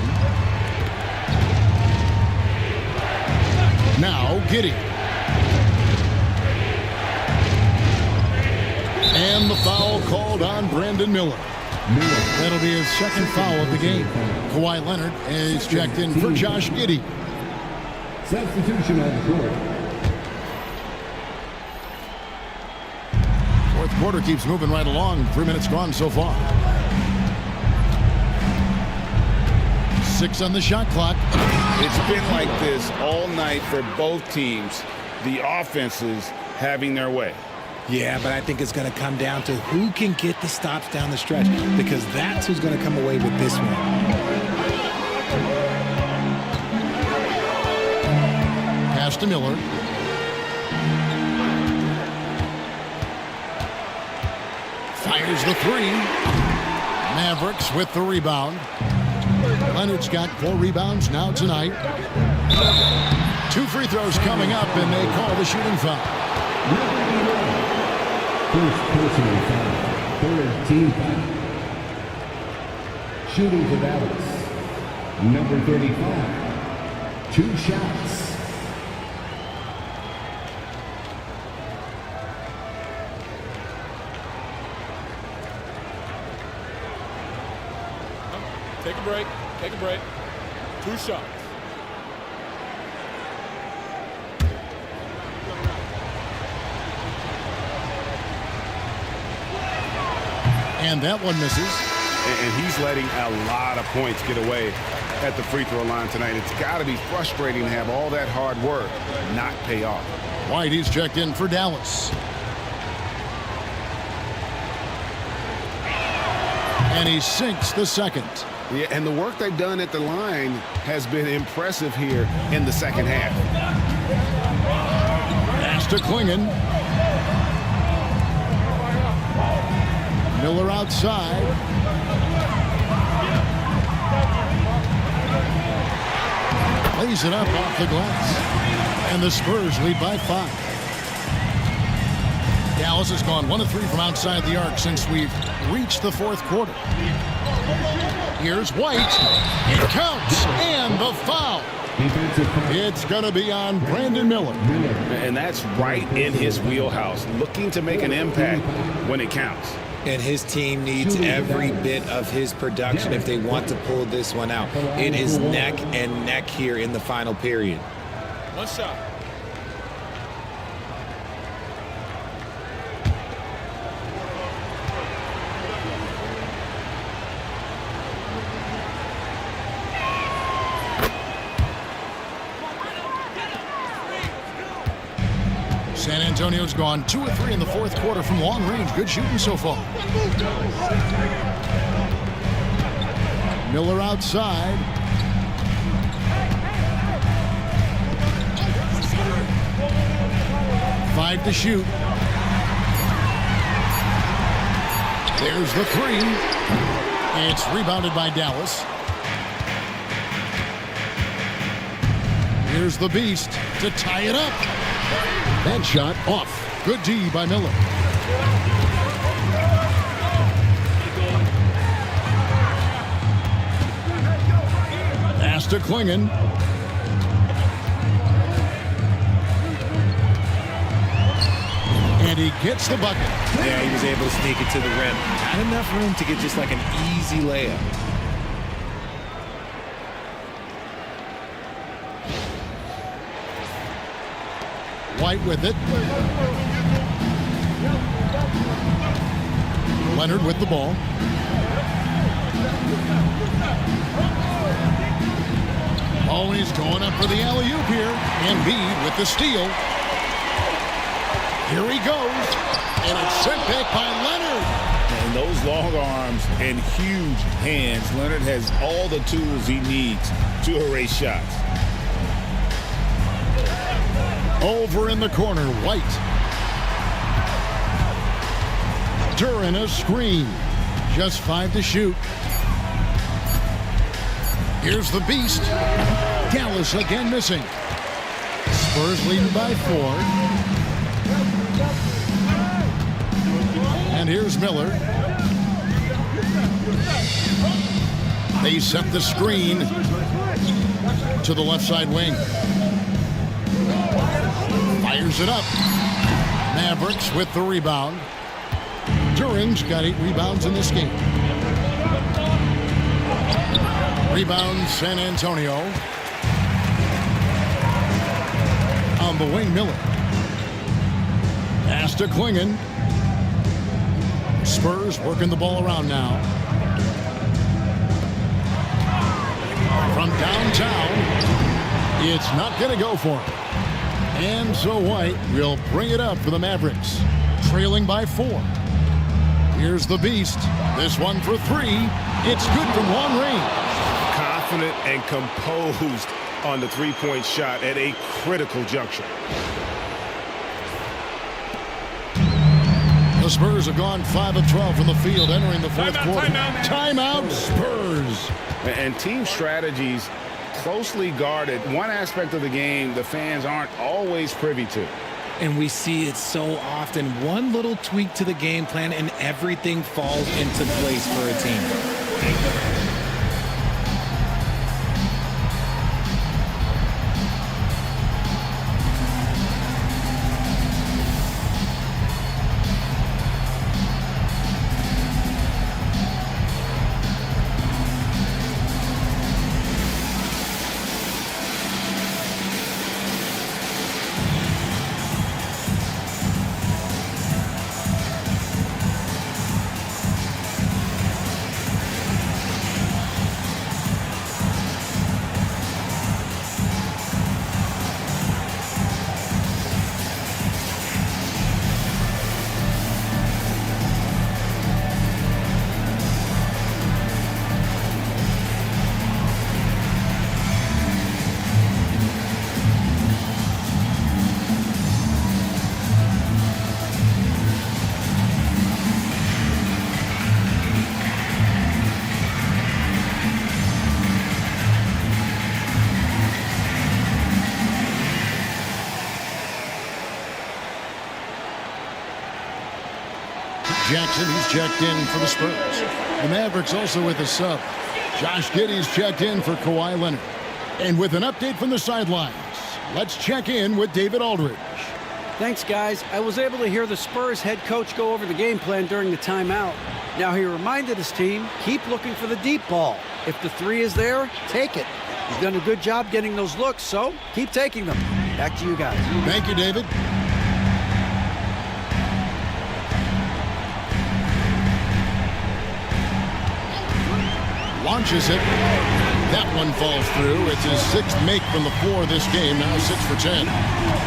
Now Giddey. And the foul called on Brandon Miller. That'll be his second foul of the game. Kawhi Leonard is checked in for Josh Giddey. Substitution on the court. Fourth quarter keeps moving right along. 3 minutes gone so far. 6 on the shot clock. It's been like this all night for both teams. The offenses having their way. Yeah, but I think it's going to come down to who can get the stops down the stretch, because that's who's going to come away with this one. Pass to Miller. Fires the 3. Mavericks with the rebound. Leonard's got 4 rebounds now tonight. 2 free throws coming up, and they call the shooting foul. First personal foul. 3rd team foul. Shooting for Dallas. Number 35. 2 shots. Take a break. Take a break. 2 shots. And that one misses. And he's letting a lot of points get away at the free throw line tonight. It's got to be frustrating to have all that hard work not pay off. White, he's checked in for Dallas. And he sinks the second. Yeah, and the work they've done at the line has been impressive here in the second half. Pass to Klingon. Miller outside. Lays it up off the glass. And the Spurs lead by 5. Dallas has gone 1 of 3 from outside the arc since we've reached the fourth quarter. Here's White. It counts. And the foul. It's going to be on Brandon Miller. And that's right in his wheelhouse, looking to make an impact when it counts. And his team needs every bit of his production if they want to pull this one out. It is neck and neck here in the final period. One shot. San Antonio's gone 2 of 3 in the fourth quarter from long range. Good shooting so far. Miller outside. Five to shoot. There's the three. It's rebounded by Dallas. Here's the Beast to tie it up. That shot off. Good D by Miller. Pass to Klingon. And he gets the bucket. Yeah, he was able to sneak it to the rim. Not enough room to get just like an easy layup. White with it. Leonard with the ball. Always going up for the alley-oop here. Embiid with the steal. Here he goes. And it's sent back by Leonard. And those long arms and huge hands, Leonard has all the tools he needs to erase shots. Over in the corner, White. Duran a screen. Just 5 to shoot. Here's the Beast. Dallas again missing. Spurs leading by 4. And here's Miller. They set the screen to the left side wing. Fires it up. Mavericks with the rebound. Duran's got 8 rebounds in this game. Rebound San Antonio. On the wing, Miller. Pass to Klingon. Spurs working the ball around now. From downtown, it's not going to go for him. And so White will bring it up for the Mavericks, trailing by 4. Here's the Beast. This one for 3. It's good from long range. Confident and composed on the three-point shot at a critical juncture. The Spurs have gone 5 of 12 from the field entering the fourth quarter. Timeout, Spurs. And team strategies closely guarded. One aspect of the game the fans aren't always privy to. And we see it so often. One little tweak to the game plan and everything falls into place for a team. Jackson, he's checked in for the Spurs. The Mavericks also with a sub. Josh Giddey's checked in for Kawhi Leonard. And with an update from the sidelines, let's check in with David Aldridge. Thanks, guys. I was able to hear the Spurs head coach go over the game plan during the timeout. Now, he reminded his team, keep looking for the deep ball. If the 3 is there, take it. He's done a good job getting those looks, so keep taking them. Back to you guys. Thank you, David. Launches it. That one falls through. It's his 6th make from the floor this game. Now 6 for 10.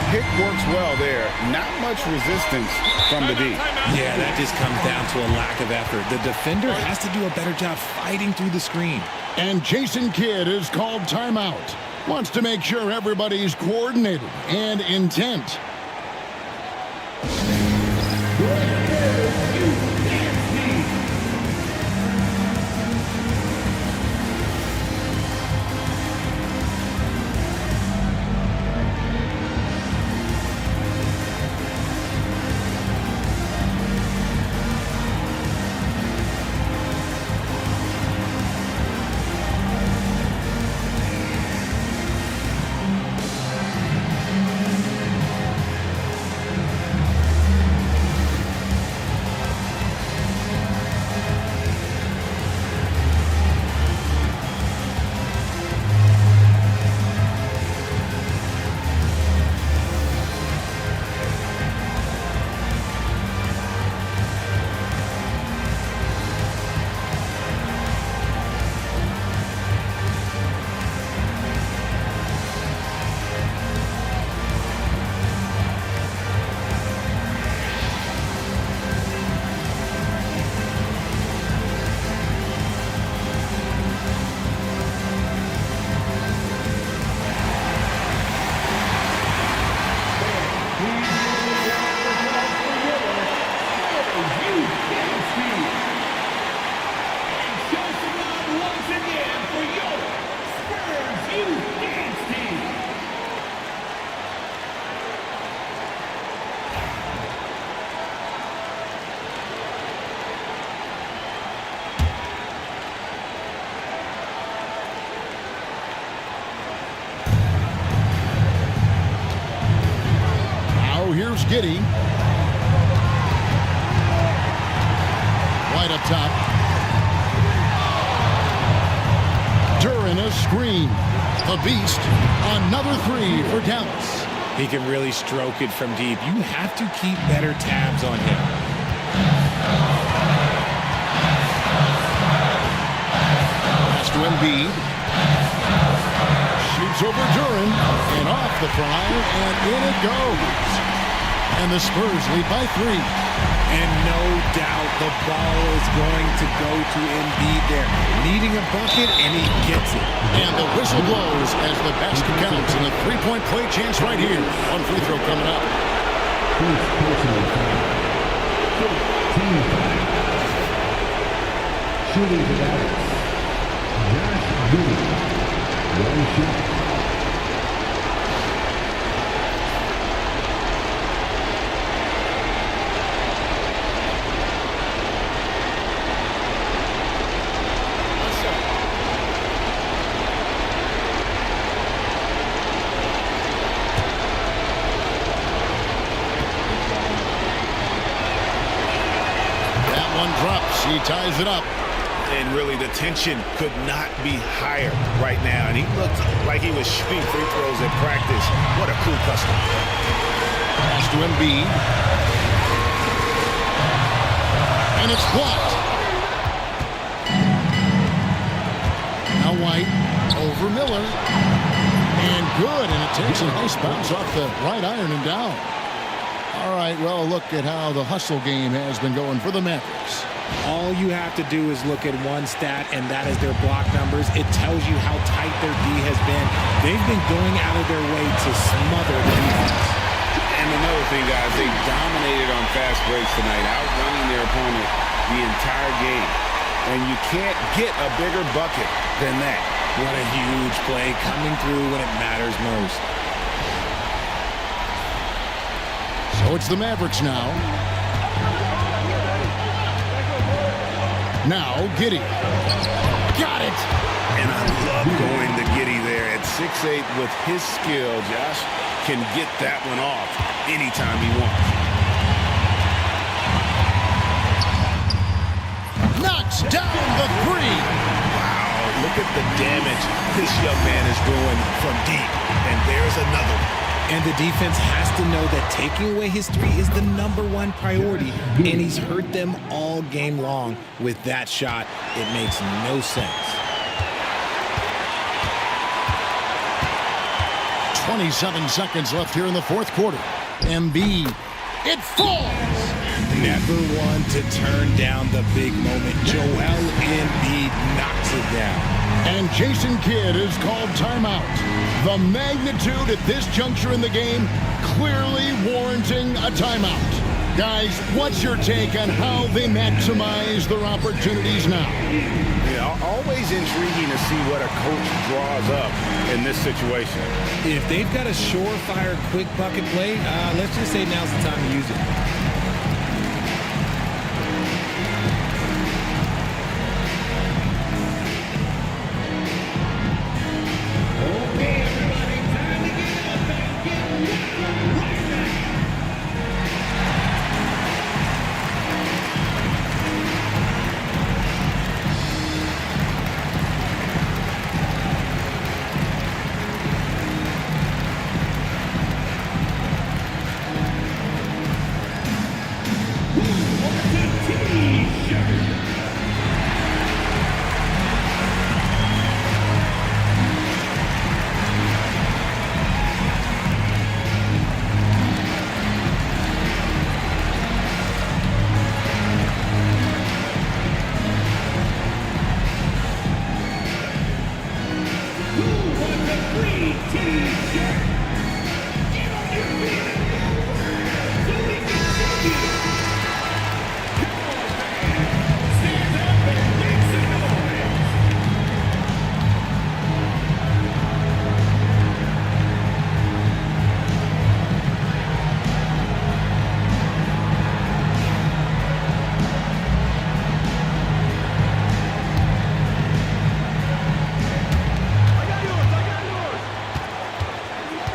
Pick works well there. Not much resistance from the D. Yeah, that just comes down to a lack of effort. The defender has to do a better job fighting through the screen. And Jason Kidd is called timeout. Wants to make sure everybody's coordinated and intent. Here's Giddey. Right up top. Duran a screen. The Beast. Another 3 for Dallas. He can really stroke it from deep. You have to keep better tabs on him. Pass to Embiid. Shoots over Duran. And off the try. And in it goes. And the Spurs lead by 3. And no doubt the ball is going to go to Embiid there. Needing a bucket, and he gets it. And the whistle blows as the basket counts. And a 3-point play chance right here. One free throw coming up. Shooting for Dallas. Josh Giddey. One shot. He ties it up. And really, the tension could not be higher right now. And he looked like he was shooting free throws at practice. What a cool custom. Pass to Embiid. And it's blocked. Now White over Miller. And good. And it takes a nice bounce off the right iron and down. All right, well, look at how the hustle game has been going for the Mavericks. All you have to do is look at one stat, and that is their block numbers. It tells you how tight their D has been. They've been going out of their way to smother the defense. And another thing, guys, they dominated on fast breaks tonight, outrunning their opponent the entire game. And you can't get a bigger bucket than that. What a huge play coming through when it matters most. So it's the Mavericks now. Now, Giddey. Got it! And I love going to Giddey there at 6'8" with his skill. Josh can get that one off anytime he wants. Knocks down the 3. Wow, look at the damage this young man is doing from deep. And there's another one. And the defense has to know that taking away his three is the #1 priority, and he's hurt them all game long with that shot. It makes no sense. 27 seconds left here in the fourth quarter. Embiid. It falls. Never one to turn down the big moment. Joel Embiid knocks it down. And Jason Kidd is called timeout. The magnitude at this juncture in the game clearly warranting a timeout. Guys, what's your take on how they maximize their opportunities now? Yeah, always intriguing to see what a coach draws up in this situation. If they've got a surefire quick bucket play, let's just say now's the time to use it.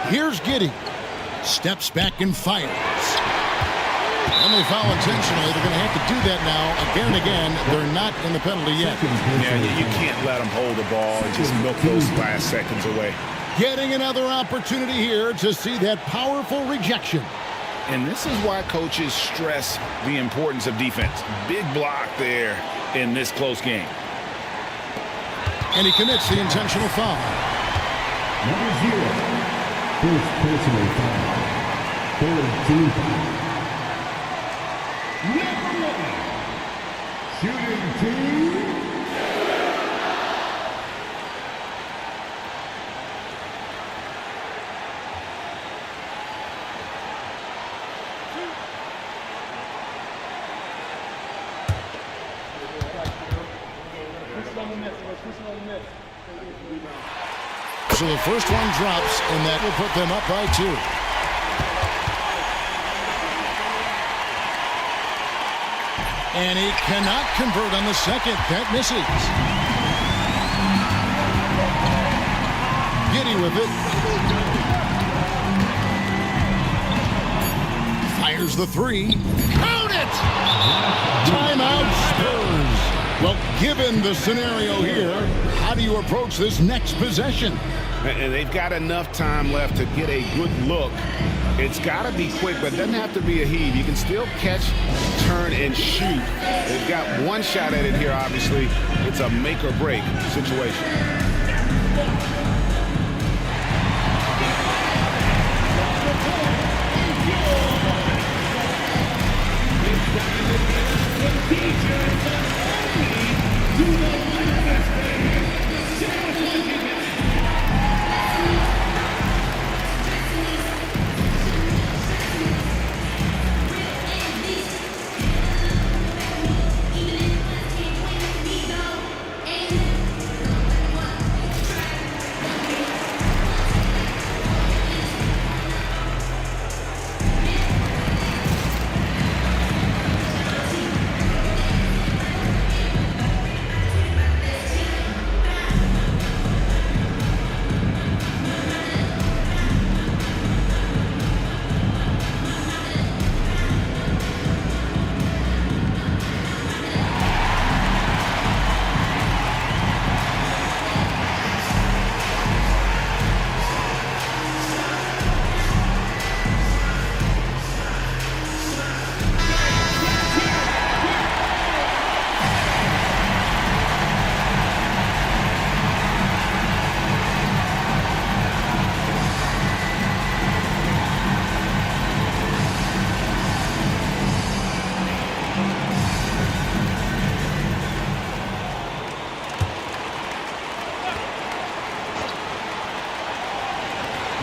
Here's Giddey. Steps back and fires. And they foul intentionally. They're going to have to do that now again and again. They're not in the penalty yet. Yeah, you can't let them hold the ball and just milk those last seconds away. Getting another opportunity here to see that powerful rejection. And this is why coaches stress the importance of defense. Big block there in this close game. And he commits the intentional foul. Number 0. First personal foul. Third team foul. Number 1. Shooting team. So the first one drops, and that will put them up by 2. And he cannot convert on the second. That misses. Giddey with it. Fires the 3. Count it! Timeout Spurs. Well, given the scenario here, how do you approach this next possession? And they've got enough time left to get a good look. It's got to be quick, but it doesn't have to be a heave. You can still catch, turn, and shoot. They've got one shot at it here, obviously. It's a make-or-break situation.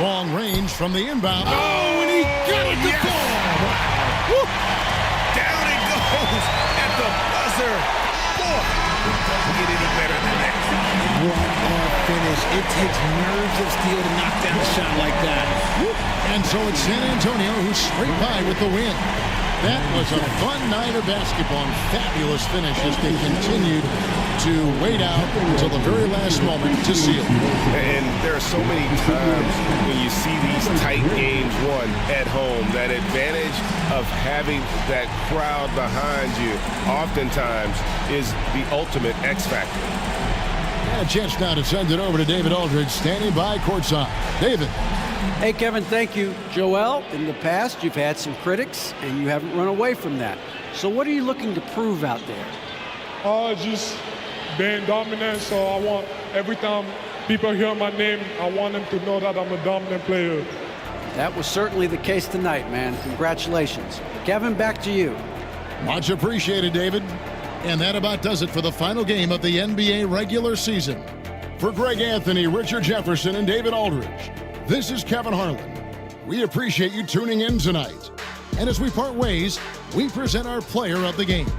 Long range from the inbound. Oh, and he got it to fall. Wow. Down it goes at the buzzer. Boy, it doesn't get any better than that. One-off finish. It takes nerves of steel to knock down a shot like that. And so it's San Antonio who's straight by with the win. That was a fun night of basketball and fabulous finish as they continued to wait out until the very last moment to seal. And there are so many times when you see these tight games won at home, that advantage of having that crowd behind you oftentimes is the ultimate X factor. And a chance now to send it over to David Aldridge, standing by courtside. David. Hey, Kevin, thank you. Joel, in the past, you've had some critics, and you haven't run away from that. So what are you looking to prove out there? Just being dominant, so I want every time people hear my name, I want them to know that I'm a dominant player. That was certainly the case tonight, man. Congratulations. Kevin, back to you. Much appreciated, David. And that about does it for the final game of the NBA regular season. For Greg Anthony, Richard Jefferson, and David Aldridge, this is Kevin Harlan. We appreciate you tuning in tonight. And as we part ways, we present our player of the game.